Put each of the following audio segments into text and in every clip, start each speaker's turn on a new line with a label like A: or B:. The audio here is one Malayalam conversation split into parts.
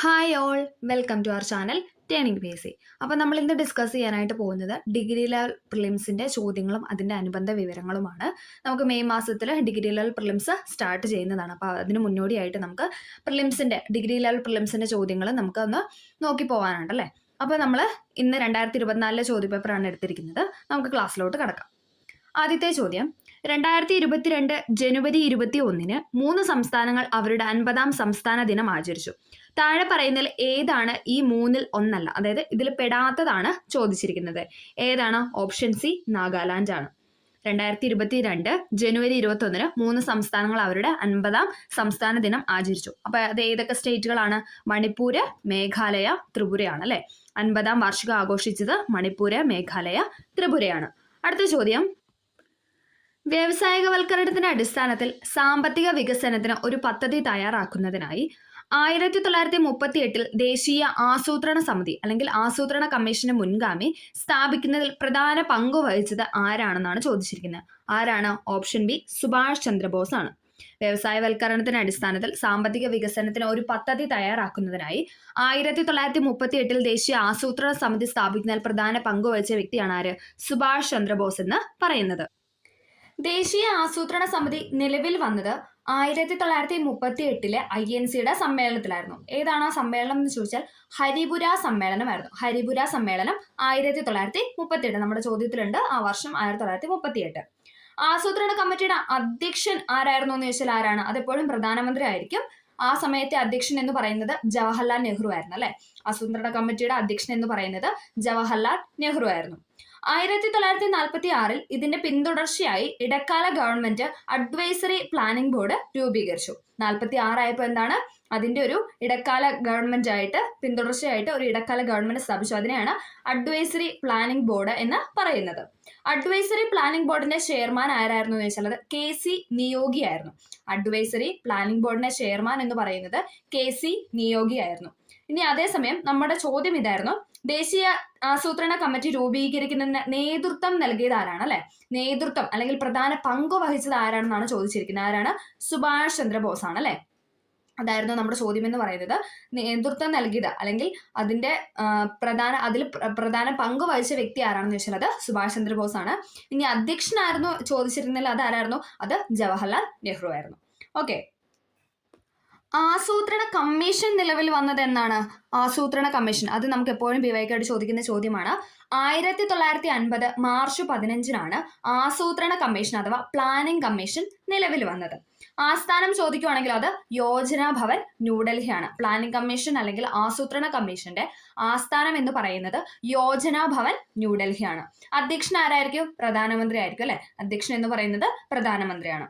A: Hi all, welcome to our channel turning P S C. അപ്പോൾ നമ്മൾ ഇന്ന് ഡിസ്കസ് ചെയ്യാനായിട്ട് പോകുന്നത് ഡിഗ്രി ലെവൽ പ്രിലിംസിൻ്റെ ചോദ്യങ്ങളും അതിൻ്റെ അനുബന്ധ വിവരങ്ങളുമാണ്. നമുക്ക് മെയ് മാസത്തിൽ ഡിഗ്രി ലെവൽ പ്രിലിംസ് സ്റ്റാർട്ട് ചെയ്യുന്നതാണ്. അപ്പോൾ അതിന് മുന്നോടിയായിട്ട് നമുക്ക് ഡിഗ്രി ലെവൽ പ്രിലിംസിൻ്റെ ചോദ്യങ്ങൾ നമുക്ക് ഒന്ന് നോക്കി പോകാനുണ്ടല്ലേ. അപ്പോൾ നമ്മൾ ഇന്ന് 2024 ചോദ്യപേപ്പറാണ് എടുത്തിരിക്കുന്നത്. നമുക്ക് ക്ലാസ്സിലോട്ട് കടക്കാം. ആദ്യത്തെ ചോദ്യം, 2022 ജനുവരി 21 3 സംസ്ഥാനങ്ങൾ അവരുടെ 50ാം സംസ്ഥാന ദിനം ആചരിച്ചു. താഴെ പറയുന്നതിൽ ഏതാണ് ഈ 3-ൽ ഒന്നല്ല? അതായത് ഇതിൽ പെടാത്തതാണ് ചോദിച്ചിരിക്കുന്നത്. ഏതാണ്? ഓപ്ഷൻ സി, നാഗാലാൻഡ് ആണ്. 2022 ജനുവരി 21 3 സംസ്ഥാനങ്ങൾ അവരുടെ 50ാം സംസ്ഥാന ദിനം ആചരിച്ചു. അപ്പോൾ അത് ഏതൊക്കെ സ്റ്റേറ്റുകളാണ്? മണിപ്പൂര്, മേഘാലയ, ത്രിപുരയാണ് അല്ലേ. 50ാം വാർഷികം ആഘോഷിച്ചത് മണിപ്പൂര്, മേഘാലയ, ത്രിപുരയാണ്. അടുത്ത ചോദ്യം, വ്യാവസായികവൽക്കരണത്തിന്റെ അടിസ്ഥാനത്തിൽ സാമ്പത്തിക വികസനത്തിന് ഒരു പദ്ധതി തയ്യാറാക്കുന്നതിനായി 1938 ദേശീയ ആസൂത്രണ സമിതി അല്ലെങ്കിൽ ആസൂത്രണ കമ്മീഷന് മുൻഗാമി സ്ഥാപിക്കുന്നതിൽ പ്രധാന പങ്ക് വഹിച്ചത് ആരാണെന്നാണ് ചോദിച്ചിരിക്കുന്നത്. ആരാണ്? ഓപ്ഷൻ ബി, സുഭാഷ് ചന്ദ്രബോസ് ആണ്. വ്യവസായവൽക്കരണത്തിന്റെ അടിസ്ഥാനത്തിൽ സാമ്പത്തിക വികസനത്തിന് ഒരു പദ്ധതി തയ്യാറാക്കുന്നതിനായി 1938 ദേശീയ ആസൂത്രണ സമിതി സ്ഥാപിക്കുന്നതിൽ പ്രധാന പങ്ക് വഹിച്ച വ്യക്തിയാണ് ആര്? സുഭാഷ് ചന്ദ്രബോസ് എന്ന് പറയുന്നത്. ദേശീയ ആസൂത്രണ സമിതി നിലവിൽ വന്നത് 1938 INCയുടെ സമ്മേളനത്തിലായിരുന്നു. ഏതാണ് ആ സമ്മേളനം എന്ന് ചോദിച്ചാൽ ഹരിപുര സമ്മേളനമായിരുന്നു. ഹരിപുര സമ്മേളനം 1938, നമ്മുടെ ചോദ്യത്തിലുണ്ട് ആ വർഷം 1938. ആസൂത്രണ കമ്മിറ്റിയുടെ അധ്യക്ഷൻ ആരായിരുന്നു എന്ന് ചോദിച്ചാൽ ആരാണ്? അതെപ്പോഴും പ്രധാനമന്ത്രി ആയിരിക്കും. ആ സമയത്തെ അധ്യക്ഷൻ എന്ന് പറയുന്നത് ജവഹർലാൽ നെഹ്റു ആയിരുന്നു അല്ലെ. ആസൂത്രണ കമ്മിറ്റിയുടെ അധ്യക്ഷൻ എന്ന് പറയുന്നത് ജവഹർലാൽ നെഹ്റു ആയിരുന്നു. 1946 ഇതിന്റെ പിന്തുടർച്ചയായി ഇടക്കാല ഗവൺമെന്റ് അഡ്വൈസറി പ്ലാനിംഗ് ബോർഡ് രൂപീകരിച്ചു. 46 ആയപ്പോൾ എന്താണ്? അതിന്റെ ഒരു ഇടക്കാല ഗവൺമെന്റ് ആയിട്ട് പിന്തുടർച്ചയായിട്ട് ഒരു ഇടക്കാല ഗവൺമെന്റ് സ്ഥാപിച്ചു. അതിനെയാണ് അഡ്വൈസറി പ്ലാനിംഗ് ബോർഡ് എന്ന് പറയുന്നത്. അഡ്വൈസറി പ്ലാനിംഗ് ബോർഡിന്റെ ചെയർമാൻ ആരായിരുന്നു എന്ന് വെച്ചാൽ അത് KC നിയോഗി ആയിരുന്നു. അഡ്വൈസറി പ്ലാനിംഗ് ബോർഡിന്റെ ചെയർമാൻ എന്ന് പറയുന്നത് KC നിയോഗി ആയിരുന്നു. ഇനി അതേസമയം നമ്മുടെ ചോദ്യം ഇതായിരുന്നു, ദേശീയ ആസൂത്രണ കമ്മിറ്റി രൂപീകരിക്കുന്നതിന് നേതൃത്വം നൽകിയത് ആരാണ് അല്ലെ. നേതൃത്വം അല്ലെങ്കിൽ പ്രധാന പങ്ക് വഹിച്ചത് ആരാണെന്നാണ് ചോദിച്ചിരിക്കുന്നത്. ആരാണ്? സുഭാഷ് ചന്ദ്രബോസ് ആണ് അല്ലെ. അതായിരുന്നു നമ്മുടെ ചോദ്യം എന്ന് പറയുന്നത്. നേതൃത്വം നൽകിയത് അല്ലെങ്കിൽ അതിന്റെ പ്രധാന പങ്ക് വഹിച്ച വ്യക്തി ആരാണെന്ന് ചോദിച്ചാൽ അത് സുഭാഷ് ചന്ദ്രബോസ് ആണ്. ഇനി അധ്യക്ഷനായിരുന്നു ചോദിച്ചിരുന്നെങ്കിൽ അത് ആരായിരുന്നു? അത് ജവഹർലാൽ നെഹ്റു ആയിരുന്നു. ഓക്കെ, ആസൂത്രണ കമ്മീഷൻ നിലവിൽ വന്നത് എന്നാണ്? ആസൂത്രണ കമ്മീഷൻ അത് നമുക്ക് എപ്പോഴും വിവേകായിട്ട് ചോദിക്കുന്ന ചോദ്യമാണ്. 1950 മാർച്ച് 15 ആസൂത്രണ കമ്മീഷൻ അഥവാ പ്ലാനിംഗ് കമ്മീഷൻ നിലവിൽ വന്നത്. ആസ്ഥാനം ചോദിക്കുവാണെങ്കിൽ അത് യോജന ഭവൻ, ന്യൂഡൽഹിയാണ്. പ്ലാനിംഗ് കമ്മീഷൻ അല്ലെങ്കിൽ ആസൂത്രണ കമ്മീഷന്റെ ആസ്ഥാനം എന്ന് പറയുന്നത് യോജന ഭവൻ, ന്യൂഡൽഹിയാണ്. അധ്യക്ഷൻ ആരായിരിക്കും? പ്രധാനമന്ത്രി ആയിരിക്കും അല്ലെ. അധ്യക്ഷൻ എന്ന് പറയുന്നത് പ്രധാനമന്ത്രിയാണ്.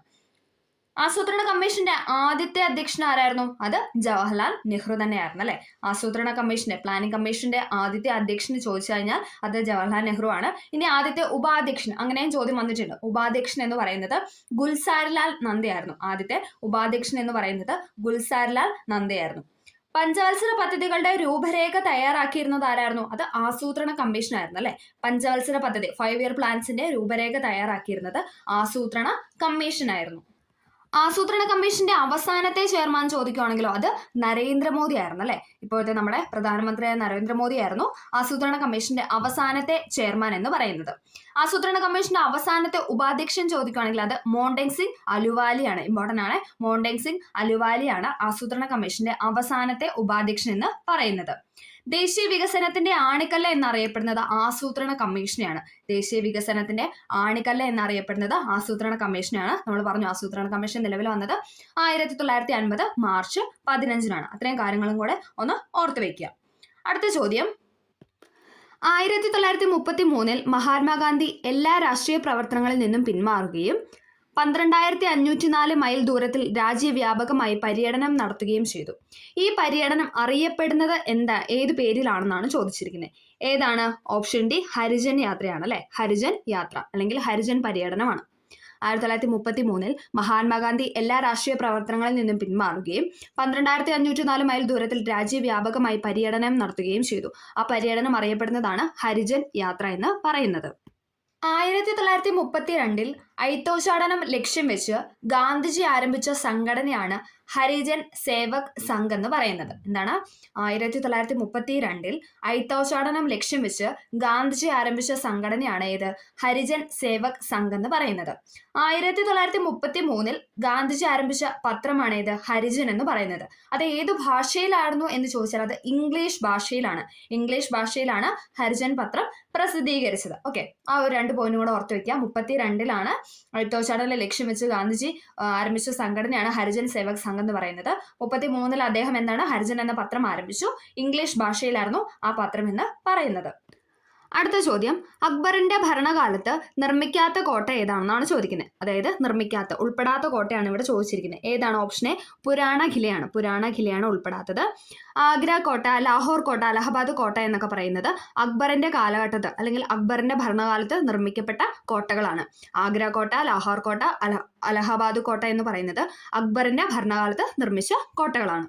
A: ആസൂത്രണ കമ്മീഷന്റെ ആദ്യത്തെ അധ്യക്ഷൻ ആരായിരുന്നു? അത് ജവഹർലാൽ നെഹ്റു തന്നെയായിരുന്നു അല്ലെ. ആസൂത്രണ കമ്മീഷന്റെ പ്ലാനിംഗ് കമ്മീഷന്റെ ആദ്യത്തെ അധ്യക്ഷന് ചോദിച്ചു കഴിഞ്ഞാൽ അത് ജവഹർലാൽ നെഹ്റു ആണ്. ഇനി ആദ്യത്തെ ഉപാധ്യക്ഷൻ, അങ്ങനെയും ചോദ്യം വന്നിട്ടുണ്ട്. ഉപാധ്യക്ഷൻ എന്ന് പറയുന്നത് ഗുൽസാരിലാൽ നന്ദയായിരുന്നു. ആദ്യത്തെ ഉപാധ്യക്ഷൻ എന്ന് പറയുന്നത് ഗുൽസാരിലാൽ നന്ദയായിരുന്നു. പഞ്ചവത്സര പദ്ധതികളുടെ രൂപരേഖ തയ്യാറാക്കിയിരുന്നത് ആരായിരുന്നു? അത് ആസൂത്രണ കമ്മീഷൻ ആയിരുന്നു അല്ലെ. പഞ്ചവത്സര പദ്ധതി 5 ഇയർ പ്ലാൻസിന്റെ രൂപരേഖ തയ്യാറാക്കിയിരുന്നത് ആസൂത്രണ കമ്മീഷൻ ആയിരുന്നു. ആസൂത്രണ കമ്മീഷന്റെ അവസാനത്തെ ചെയർമാൻ ചോദിക്കുകയാണെങ്കിലോ അത് നരേന്ദ്രമോദി ആയിരുന്നു അല്ലെ. ഇപ്പോഴത്തെ നമ്മുടെ പ്രധാനമന്ത്രിയായ നരേന്ദ്രമോദി ആയിരുന്നു ആസൂത്രണ കമ്മീഷന്റെ അവസാനത്തെ ചെയർമാൻ എന്ന് പറയുന്നത്. ആസൂത്രണ കമ്മീഷന്റെ അവസാനത്തെ ഉപാധ്യക്ഷൻ ചോദിക്കുകയാണെങ്കിൽ അത് മോണ്ടേങ് സിംഗ് അലുവാലിയാണ്. ഇമ്പോർട്ടന്റ് ആണ്. മോണ്ടേങ് സിംഗ് അലുവാലിയാണ് ആസൂത്രണ കമ്മീഷന്റെ അവസാനത്തെ ഉപാധ്യക്ഷൻ എന്ന് പറയുന്നത്. ദേശീയ വികസനത്തിന്റെ ആണിക്കല്ല് എന്നറിയപ്പെടുന്നത് ആസൂത്രണ കമ്മീഷനെയാണ്. ദേശീയ വികസനത്തിന്റെ ആണിക്കല്ല് എന്നറിയപ്പെടുന്നത് ആസൂത്രണ കമ്മീഷനെയാണ്. നമ്മൾ പറഞ്ഞു ആസൂത്രണ കമ്മീഷൻ നിലവിൽ വന്നത് 1950 മാർച്ച് 15. അത്രയും കാര്യങ്ങളും കൂടെ ഒന്ന് ഓർത്തു വെക്കുക. അടുത്ത ചോദ്യം, 1933 മഹാത്മാഗാന്ധി എല്ലാ രാഷ്ട്രീയ പ്രവർത്തനങ്ങളിൽ നിന്നും പിന്മാറുകയും 12,504 മൈൽ ദൂരത്തിൽ രാജ്യവ്യാപകമായി പര്യടനം നടത്തുകയും ചെയ്തു. ഈ പര്യടനം അറിയപ്പെടുന്നത് ഏത് പേരിലാണെന്നാണ് ചോദിച്ചിരിക്കുന്നത്. ഏതാണ്? ഓപ്ഷൻ ഡി, ഹരിജൻ യാത്രയാണ് അല്ലെ. ഹരിജൻ യാത്ര അല്ലെങ്കിൽ ഹരിജൻ പര്യടനമാണ്. 1933 മഹാത്മാഗാന്ധി എല്ലാ രാഷ്ട്രീയ പ്രവർത്തനങ്ങളിൽ നിന്നും പിന്മാറുകയും 12,504 മൈൽ ദൂരത്തിൽ രാജ്യവ്യാപകമായി പര്യടനം നടത്തുകയും ചെയ്തു. ആ പര്യടനം അറിയപ്പെടുന്നതാണ് ഹരിജൻ യാത്ര എന്ന് പറയുന്നത്. 1932 അയിത്തോച്ചാടനം ലക്ഷ്യം വെച്ച് ഗാന്ധിജി ആരംഭിച്ച സംഘടനയാണ് ഹരിജൻ സേവക് സംഘ് എന്ന് പറയുന്നത്? എന്താണ്? 1932 അയിത്തോച്ചാടനം ലക്ഷ്യം വെച്ച് ഗാന്ധിജി ആരംഭിച്ച സംഘടനയാണ് ഏത്? ഹരിജൻ സേവക് സംഘ് എന്ന് പറയുന്നത്. 1933 ഗാന്ധിജി ആരംഭിച്ച പത്രമാണ് ഏത്? ഹരിജൻ എന്ന് പറയുന്നത്. അത് ഏതു ഭാഷയിലായിരുന്നു എന്ന് ചോദിച്ചാൽ അത് ഇംഗ്ലീഷ് ഭാഷയിലാണ്. ഇംഗ്ലീഷ് ഭാഷയിലാണ് ഹരിജൻ പത്രം പ്രസിദ്ധീകരിച്ചത്. ഓക്കെ, ആ ഒരു 2 പോയിന്റ് കൂടെ ഓർത്ത് വെക്കുക. 32 അയിത്തോച്ചാടനം ലക്ഷ്യം വെച്ച് ഗാന്ധിജി ആരംഭിച്ച സംഘടനയാണ് ഹരിജൻ സേവക് സംഘ് എന്ന് പറയുന്നത്. 33 അദ്ദേഹം എന്താണ് ഹരിജൻ എന്ന പത്രം ആരംഭിച്ചു. ഇംഗ്ലീഷ് ഭാഷയിലായിരുന്നു ആ പത്രം എന്ന് പറയുന്നത്. അടുത്ത ചോദ്യം, അക്ബറിന്റെ ഭരണകാലത്ത് നിർമ്മിക്കാത്ത കോട്ട ഏതാണെന്നാണ് ചോദിക്കുന്നത്. അതായത് നിർമ്മിക്കാത്ത, ഉൾപ്പെടാത്ത കോട്ടയാണ് ഇവിടെ ചോദിച്ചിരിക്കുന്നത്. ഏതാണ്? ഓപ്ഷൻ എ പുരാണ ഖിലയാണ്. പുരാണ ഖിലയാണ് ഉൾപ്പെടാത്തത്. ആഗ്ര കോട്ട, ലാഹോർ കോട്ട, അലഹബാദ് കോട്ട എന്നൊക്കെ പറയുന്നത് അക്ബറിന്റെ കാലഘട്ടത്ത് അല്ലെങ്കിൽ അക്ബറിന്റെ ഭരണകാലത്ത് നിർമ്മിക്കപ്പെട്ട കോട്ടകളാണ്. ആഗ്ര കോട്ട, ലാഹോർ കോട്ട, അലഹബാദ് കോട്ട എന്ന് പറയുന്നത് അക്ബറിന്റെ ഭരണകാലത്ത് നിർമ്മിച്ച കോട്ടകളാണ്.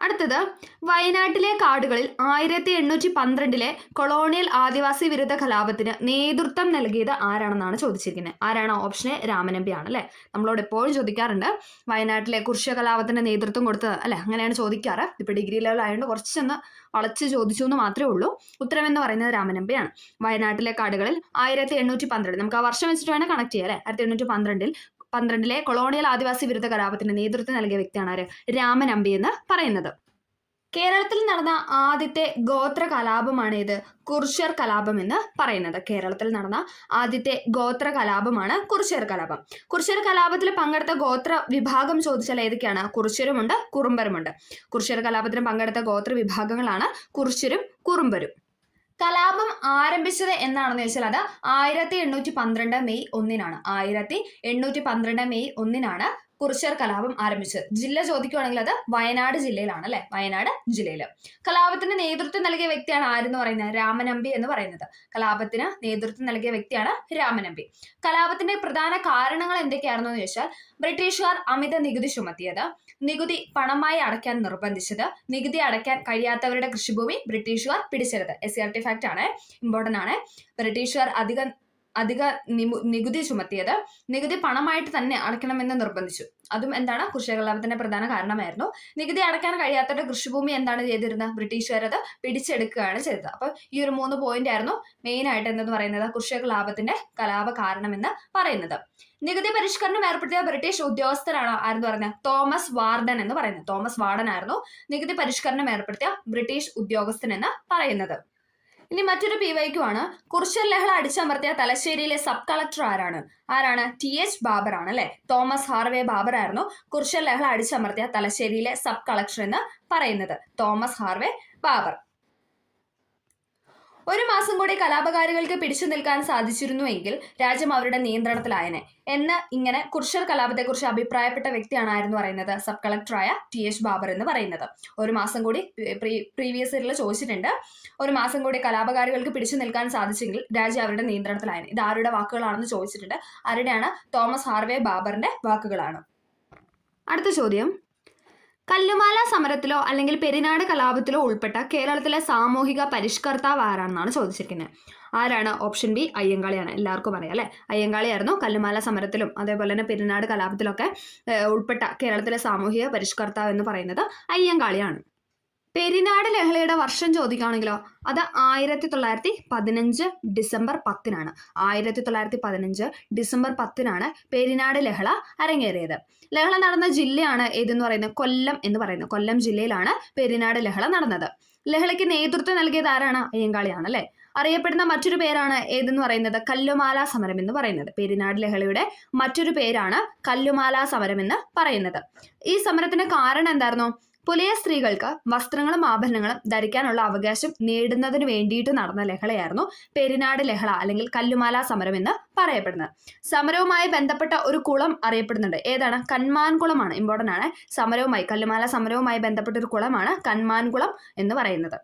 A: അടുത്തത്, വയനാട്ടിലെ കാടുകളിൽ 1812 കൊളോണിയൽ ആദിവാസി വിരുദ്ധ കലാപത്തിന് നേതൃത്വം നൽകിയത് ആരാണെന്നാണ് ചോദിച്ചിരിക്കുന്നത്. ആരാണ്? ഓപ്ഷൻ എ രാമനമ്പി ആണ്. അല്ലെ, നമ്മളോട് എപ്പോഴും ചോദിക്കാറുണ്ട് വയനാട്ടിലെ കുർഷ്യ കലാപത്തിന് നേതൃത്വം കൊടുത്തത് അല്ലെ, അങ്ങനെയാണ് ചോദിക്കാറ്. ഇപ്പൊ ഡിഗ്രി ലെവൽ ആയതുകൊണ്ട് കുറച്ചൊന്ന് വളച്ച് ചോദിച്ചു എന്ന് മാത്രമേ ഉള്ളൂ. ഉത്തരം എന്ന് പറയുന്നത് രാമനമ്പിയാണ്. വയനാട്ടിലെ കാടുകളിൽ 1812, നമുക്ക് ആ വർഷം വെച്ചിട്ട് വേണം കണക്ട് ചെയ്യാം അല്ലെ. 1812 കൊളോണിയൽ ആദിവാസി വിരുദ്ധ കലാപത്തിന് നേതൃത്വം നൽകിയ വ്യക്തിയാണ് ആര്? രാമനമ്പി എന്ന് പറയുന്നത്. കേരളത്തിൽ നടന്ന ആദ്യത്തെ ഗോത്ര കലാപമാണ് ഇത്? കുർഷ്യർ കലാപം എന്ന് പറയുന്നത്. കേരളത്തിൽ നടന്ന ആദ്യത്തെ ഗോത്ര കലാപമാണ് കുർഷ്യർ കലാപം. കുർഷ്യർ കലാപത്തിൽ പങ്കെടുത്ത ഗോത്ര വിഭാഗം ചോദിച്ചാൽ ഏതൊക്കെയാണ്? കുർഷ്യരുമുണ്ട്, കുറുമ്പരുമുണ്ട്. കുർഷ്യർ കലാപത്തിന് പങ്കെടുത്ത ഗോത്ര വിഭാഗങ്ങളാണ് കുർഷ്യരും കുറുമ്പരും. കലാപം ആരംഭിച്ചത് എന്നാണെന്ന് ചോദിച്ചാൽ അത് 1812 മെയ് 1 1812 മെയ് 1 കുർഷ്യർ കലാപം ആരംഭിച്ചത്. ജില്ല ചോദിക്കുവാണെങ്കിൽ അത് വയനാട് ജില്ലയിലാണ് അല്ലെ. വയനാട് ജില്ലയിൽ. കലാപത്തിന് നേതൃത്വം നൽകിയ വ്യക്തിയാണ് ആരെന്ന് പറയുന്നത്? രാമനമ്പി എന്ന് പറയുന്നത്. കലാപത്തിന് നേതൃത്വം നൽകിയ വ്യക്തിയാണ് രാമനമ്പി. കലാപത്തിന്റെ പ്രധാന കാരണങ്ങൾ എന്തൊക്കെയായിരുന്നു എന്ന് ചോദിച്ചാൽ ബ്രിട്ടീഷുകാർ അമിത നികുതി ചുമത്തിയത്, നികുതി പണമായി അടയ്ക്കാൻ നിർബന്ധിച്ചത്, നികുതി അടയ്ക്കാൻ കഴിയാത്തവരുടെ കൃഷിഭൂമി ബ്രിട്ടീഷുകാർ പിടിച്ചെടുത്ത്. SCRT ഫാക്ട് ആണ്, ഇമ്പോർട്ടന്റ് ആണ്. ബ്രിട്ടീഷുകാർ അധിക നികുതി ചുമത്തിയത്, നികുതി പണമായിട്ട് തന്നെ അടയ്ക്കണമെന്ന് നിർബന്ധിച്ചു. അതും എന്താണ്? കുർഷ്യ കലാപത്തിന്റെ പ്രധാന കാരണമായിരുന്നു. നികുതി അടയ്ക്കാൻ കഴിയാത്തവരുടെ കൃഷിഭൂമി എന്താണ് ചെയ്തിരുന്നത്? ബ്രിട്ടീഷുകാർ അത് പിടിച്ചെടുക്കുകയാണ് ചെയ്തത്. അപ്പൊ ഈ ഒരു 3 പോയിന്റ് ആയിരുന്നു മെയിൻ ആയിട്ട് എന്തെന്ന് പറയുന്നത് കുർഷ്യ കലാപത്തിന്റെ കലാപ കാരണം എന്ന് പറയുന്നത്. നികുതി പരിഷ്കരണം ഏർപ്പെടുത്തിയ ബ്രിട്ടീഷ് ഉദ്യോഗസ്ഥരാണ് ആരെന്ന് പറഞ്ഞത്? തോമസ് വാർഡൻ എന്ന് പറയുന്നത്. തോമസ് വാർഡൻ ആയിരുന്നു നികുതി പരിഷ്കരണം ഏർപ്പെടുത്തിയ ബ്രിട്ടീഷ് ഉദ്യോഗസ്ഥൻ എന്ന് പറയുന്നത്. ഇനി മറ്റൊരു PYQ ആണ്. കുർഷ്യർ ലഹള അടിച്ചമർത്തിയ തലശ്ശേരിയിലെ സബ് കളക്ടർ ആരാണ്? TH ബാബർ ആണ് അല്ലെ. തോമസ് ഹാർവേ ബാബർ ആയിരുന്നു കുർഷ്യർ ലഹള അടിച്ചമർത്തിയ തലശ്ശേരിയിലെ സബ് കളക്ടർ എന്ന് പറയുന്നത്. Thomas Harvey Babur. 1 മാസം കൂടി കലാപകാരികൾക്ക് പിടിച്ചു നിൽക്കാൻ സാധിച്ചിരുന്നുവെങ്കിൽ രാജ്യം അവരുടെ നിയന്ത്രണത്തിലായനെ എന്ന് ഇങ്ങനെ കുർഷ്യർ കലാപത്തെക്കുറിച്ച് അഭിപ്രായപ്പെട്ട വ്യക്തിയാണ് ആരെന്ന് പറയുന്നത്? സബ് കളക്ടറായ TH ബാബർ എന്ന് പറയുന്നത്. 1 മാസം കൂടി പ്രീവിയസ് ഇയറിൽ ചോദിച്ചിട്ടുണ്ട്. 1 മാസം കൂടി കലാപകാരികൾക്ക് പിടിച്ചു നിൽക്കാൻ സാധിച്ചെങ്കിൽ രാജ്യം അവരുടെ നിയന്ത്രണത്തിലായനെ. ഇത് ആരുടെ വാക്കുകളാണെന്ന് ചോദിച്ചിട്ടുണ്ട്. ആരുടെയാണ്? തോമസ് ഹാർവേ ബാബറിന്റെ വാക്കുകളാണ്. അടുത്ത ചോദ്യം, കല്ലുമാല സമരത്തിലോ അല്ലെങ്കിൽ പെരിനാട് കലാപത്തിലോ ഉൾപ്പെട്ട കേരളത്തിലെ സാമൂഹിക പരിഷ്കർത്താവ് ആരാണെന്നാണ് ചോദിച്ചിരിക്കുന്നത്. ആരാണ്? ഓപ്ഷൻ ബി അയ്യങ്കാളിയാണ്. എല്ലാവർക്കും അറിയാം അല്ലെ. അയ്യങ്കാളിയായിരുന്നു കല്ലുമാല സമരത്തിലും അതേപോലെ തന്നെ പെരിനാട് കലാപത്തിലൊക്കെ ഉൾപ്പെട്ട കേരളത്തിലെ സാമൂഹിക പരിഷ്കർത്താവ് എന്ന് പറയുന്നത് അയ്യങ്കാളിയാണ്. പെരിനാട് ലഹളയുടെ വർഷം ചോദിക്കുകയാണെങ്കിലോ അത് 1915 ഡിസംബർ 10 1915 ഡിസംബർ 10 പെരിനാട് ലഹള അരങ്ങേറിയത്. ലഹള നടന്ന ജില്ലയാണ് ഏതെന്ന് പറയുന്നത്? കൊല്ലം എന്ന് പറയുന്നത്. കൊല്ലം ജില്ലയിലാണ് പെരിനാട് ലഹള നടന്നത്. ലഹളയ്ക്ക് നേതൃത്വം നൽകിയത് ആരാണ്? അയ്യങ്കാളിയാണ് അല്ലെ. അറിയപ്പെടുന്ന മറ്റൊരു പേരാണ് ഏതെന്ന് പറയുന്നത്? കല്ലുമാല സമരം എന്ന് പറയുന്നത്. പെരിനാട് ലഹളയുടെ മറ്റൊരു പേരാണ് കല്ലുമാല സമരം എന്ന് പറയുന്നത്. ഈ സമരത്തിന് കാരണം എന്തായിരുന്നു? പുലയ സ്ത്രീകൾക്ക് വസ്ത്രങ്ങളും ആഭരണങ്ങളും ധരിക്കാനുള്ള അവകാശം നേടുന്നതിന് വേണ്ടിയിട്ട് നടന്ന ലഹളയായിരുന്നു പെരിനാട് ലഹള അല്ലെങ്കിൽ കല്ലുമാല സമരം എന്ന് പറയപ്പെടുന്നത്. സമരവുമായി ബന്ധപ്പെട്ട ഒരു കുളം അറിയപ്പെടുന്നുണ്ട്. ഏതാണ്? കന്മാൻകുളമാണ്. ഇമ്പോർട്ടൻ്റ് ആണ്. കല്ലുമാല സമരവുമായി ബന്ധപ്പെട്ട ഒരു കുളമാണ് കന്മാൻകുളം എന്ന് പറയുന്നത്.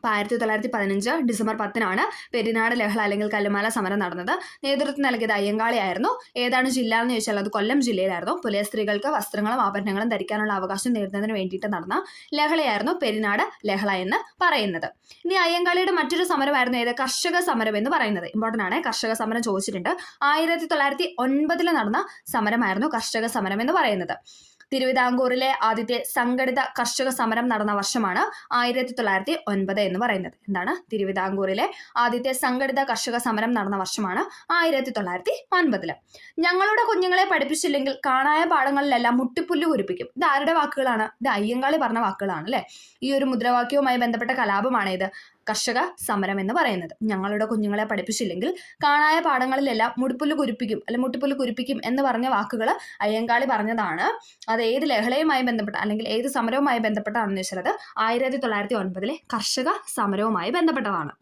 A: അപ്പോൾ 1915 ഡിസംബർ 10 പെരിനാട് ലഹള അല്ലെങ്കിൽ കല്ലുമാല സമരം നടന്നത്. നേതൃത്വം നൽകിയത് അയ്യങ്കാളി ആയിരുന്നു. ഏതാണ് ജില്ല എന്ന് ചോദിച്ചാൽ അത് കൊല്ലം ജില്ലയിലായിരുന്നു. പുലയ സ്ത്രീകൾക്ക് വസ്ത്രങ്ങളും ആഭരണങ്ങളും ധരിക്കാനുള്ള അവകാശം നേടുന്നതിന് വേണ്ടിയിട്ട് നടന്ന ലഹളയായിരുന്നു പെരിനാട് ലഹള എന്ന് പറയുന്നത്. ഇനി അയ്യങ്കാളിയുടെ മറ്റൊരു സമരമായിരുന്നു ഏത്? കർഷക സമരം എന്ന് പറയുന്നത്. ഇമ്പോർട്ടൻ്റ് ആണ്, കർഷക സമരം ചോദിച്ചിട്ടുണ്ട്. 1909 നടന്ന സമരമായിരുന്നു കർഷക സമരം എന്ന് പറയുന്നത്. തിരുവിതാംകൂറിലെ ആദ്യത്തെ സംഘടിത കർഷക സമരം നടന്ന വർഷമാണ് 1909 എന്ന് പറയുന്നത്. എന്താണ്? തിരുവിതാംകൂറിലെ ആദ്യത്തെ സംഘടിത കർഷക സമരം നടന്ന വർഷമാണ് 1909. ഞങ്ങളുടെ കുഞ്ഞുങ്ങളെ പഠിപ്പിച്ചില്ലെങ്കിൽ കാണായ പാഠങ്ങളിലെല്ലാം മുട്ടിപ്പുല്ല് കുരിപ്പിക്കും. ഇത് ആരുടെ വാക്കുകളാണ്? ഇത് അയ്യങ്കാളി പറഞ്ഞ വാക്കുകളാണ് അല്ലെ. ഈ ഒരു മുദ്രാവാക്യവുമായി ബന്ധപ്പെട്ട കലാപമാണ് ഇത് കർഷക സമരം എന്ന് പറയുന്നത്. ഞങ്ങളുടെ കുഞ്ഞുങ്ങളെ പഠിപ്പിച്ചില്ലെങ്കിൽ കാണായ പാഠങ്ങളിലെല്ലാം മുട്ടിപ്പുല്ല് കുരിപ്പിക്കും എന്ന് പറഞ്ഞ വാക്കുകൾ അയ്യങ്കാളി പറഞ്ഞതാണ്. അത് ഏത് ലഹളയുമായി ബന്ധപ്പെട്ട അല്ലെങ്കിൽ ഏത് സമരവുമായി ബന്ധപ്പെട്ടാണെന്ന് വെച്ചാൽ അത് 1909 കർഷക സമരവുമായി ബന്ധപ്പെട്ടതാണ്.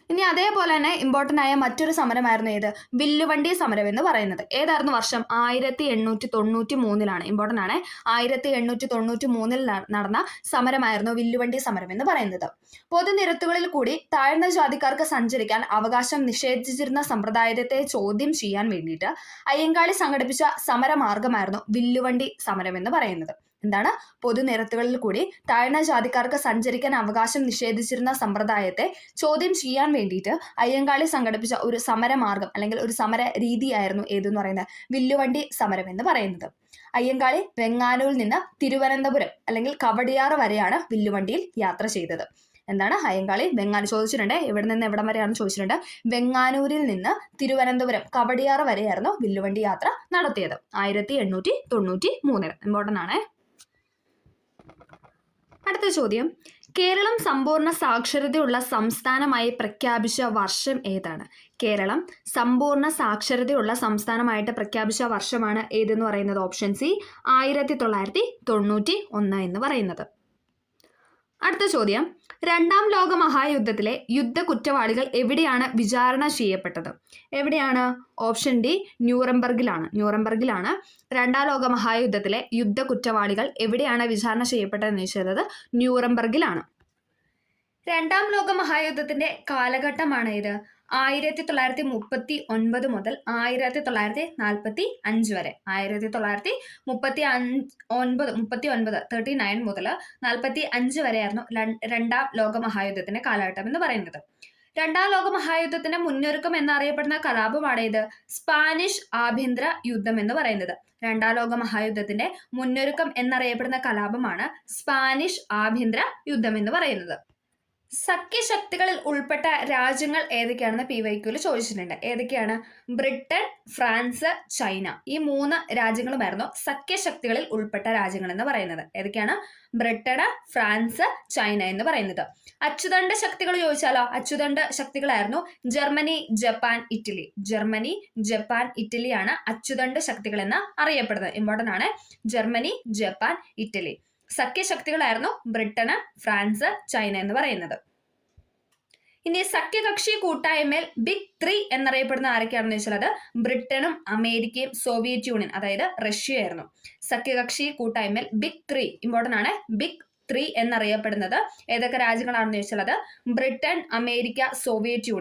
A: ഇനി അതേപോലെ തന്നെ ഇമ്പോർട്ടൻ്റ് ആയ മറ്റൊരു സമരമായിരുന്നു ഏത്? വില്ലുവണ്ടി സമരം എന്ന് പറയുന്നത്. ഏതായിരുന്നു വർഷം? 1893. ഇമ്പോർട്ടൻ്റ് ആണ്. 1893 നടന്ന സമരമായിരുന്നു വില്ലുവണ്ടി സമരം എന്ന് പറയുന്നത്. പൊതുനിരത്തുകളിൽ കൂടി താഴ്ന്ന ജാതിക്കാർക്ക് സഞ്ചരിക്കാൻ അവകാശം നിഷേധിച്ചിരുന്ന സമ്പ്രദായത്തെ ചോദ്യം ചെയ്യാൻ വേണ്ടിയിട്ട് അയ്യങ്കാളി സംഘടിപ്പിച്ച സമരമാർഗമായിരുന്നു വില്ലുവണ്ടി സമരം എന്ന് പറയുന്നത്. എന്താണ്? പൊതുനിരത്തുകളിൽ കൂടി താഴ്ന്ന ജാതിക്കാർക്ക് സഞ്ചരിക്കാൻ അവകാശം നിഷേധിച്ചിരുന്ന സമ്പ്രദായത്തെ ചോദ്യം ചെയ്യാൻ വേണ്ടിയിട്ട് അയ്യങ്കാളി സംഘടിപ്പിച്ച ഒരു സമരമാർഗം അല്ലെങ്കിൽ ഒരു സമര രീതിയായിരുന്നു ഏതെന്ന് പറയുന്നത്? വില്ലുവണ്ടി സമരം എന്ന് പറയുന്നത്. അയ്യങ്കാളി വെങ്ങാനൂരിൽ നിന്ന് തിരുവനന്തപുരം അല്ലെങ്കിൽ കവടിയാറ് വരെയാണ് വില്ലുവണ്ടിയിൽ യാത്ര ചെയ്തത്. എന്താണ്? അയ്യങ്കാളി ചോദിച്ചിട്ടുണ്ട് എവിടെ നിന്ന് എവിടം വരെയാണ് ചോദിച്ചിട്ടുണ്ട്. വെങ്ങാനൂരിൽ നിന്ന് തിരുവനന്തപുരം കവടിയാറ് വരെയായിരുന്നു വില്ലുവണ്ടി യാത്ര നടത്തിയത് 1893. ഇമ്പോർട്ടൻ്റ് ആണ്. അടുത്ത ചോദ്യം, കേരളം സമ്പൂർണ്ണ സാക്ഷരതയുള്ള സംസ്ഥാനമായി പ്രഖ്യാപിച്ച വർഷം ഏതാണ്? കേരളം സമ്പൂർണ്ണ സാക്ഷരതയുള്ള സംസ്ഥാനമായിട്ട് പ്രഖ്യാപിച്ച വർഷമാണ് ഏതെന്ന് പറയുന്നത്? ഓപ്ഷൻ സി 1991 എന്ന് പറയുന്നത്. അടുത്ത ചോദ്യം, രണ്ടാം ലോക മഹായുദ്ധത്തിലെ യുദ്ധ കുറ്റവാളികൾ എവിടെയാണ് വിചാരണ ചെയ്യപ്പെട്ടത്? എവിടെയാണ്? ഓപ്ഷൻ ഡി ന്യൂറംബർഗിലാണ്. രണ്ടാം ലോക മഹായുദ്ധത്തിലെ യുദ്ധ കുറ്റവാളികൾ എവിടെയാണ് വിചാരണ ചെയ്യപ്പെട്ടതെന്ന് ചോദിച്ചത്? ന്യൂറംബർഗിലാണ്. രണ്ടാം ലോക മഹായുദ്ധത്തിന്റെ കാലഘട്ടമാണ് ഇത് 1939 മുതൽ 1945 വരെ. 1939 മുതൽ 45 വരെയായിരുന്നു രണ്ടാം ലോക മഹായുദ്ധത്തിന്റെ കാലഘട്ടം എന്ന് പറയുന്നത്. രണ്ടാം ലോക മഹായുദ്ധത്തിന്റെ മുന്നൊരുക്കം എന്നറിയപ്പെടുന്ന കലാപമാണ് ഇത്? സ്പാനിഷ് ആഭ്യന്തര യുദ്ധം എന്ന് പറയുന്നത്. രണ്ടാം ലോക മഹായുദ്ധത്തിന്റെ മുന്നൊരുക്കം എന്നറിയപ്പെടുന്ന കലാപമാണ് സ്പാനിഷ് ആഭ്യന്തര യുദ്ധം എന്ന് പറയുന്നത്. സഖ്യശക്തികളിൽ ഉൾപ്പെട്ട രാജ്യങ്ങൾ ഏതൊക്കെയാണെന്ന് PYQൽ ചോദിച്ചിട്ടുണ്ട്. ഏതൊക്കെയാണ്? Britain, France, China. ഈ 3 രാജ്യങ്ങളുമായിരുന്നു സഖ്യശക്തികളിൽ ഉൾപ്പെട്ട രാജ്യങ്ങൾ എന്ന് പറയുന്നത്. ഏതൊക്കെയാണ്? ബ്രിട്ടൻ, ഫ്രാൻസ്, ചൈന എന്ന് പറയുന്നത്. അച്ചുതണ്ട് ശക്തികൾ ചോദിച്ചാലോ? അച്ചുതണ്ട് ശക്തികളായിരുന്നു ജർമ്മനി, ജപ്പാൻ, ഇറ്റലിയാണ് അച്ചുതണ്ട് ശക്തികൾ എന്ന് അറിയപ്പെടുന്നത്. ഇമ്പോർട്ടൻ്റ് ആണ്. Germany, Japan, Italy. സഖ്യശക്തികളായിരുന്നു ബ്രിട്ടന്, ഫ്രാൻസ്, ചൈന എന്ന് പറയുന്നത്. ഇനി സഖ്യകക്ഷി കൂട്ടായ്മയിൽ ബിഗ് 3 എന്നറിയപ്പെടുന്ന ആരൊക്കെയാണെന്ന് വെച്ചാൽ അത് ബ്രിട്ടനും അമേരിക്കയും സോവിയറ്റ് യൂണിയൻ അതായത് റഷ്യയായിരുന്നു. സഖ്യകക്ഷി കൂട്ടായ്മയിൽ ബിഗ് 3 ഇമ്പോർട്ടൻ്റ് ആണ്. ബിഗ് 3 എന്നറിയപ്പെടുന്നത് ഏതൊക്കെ രാജ്യങ്ങളാണെന്ന് ചോദിച്ചാൽ അത് ബ്രിട്ടൻ, അമേരിക്ക, സോവിയറ്റ്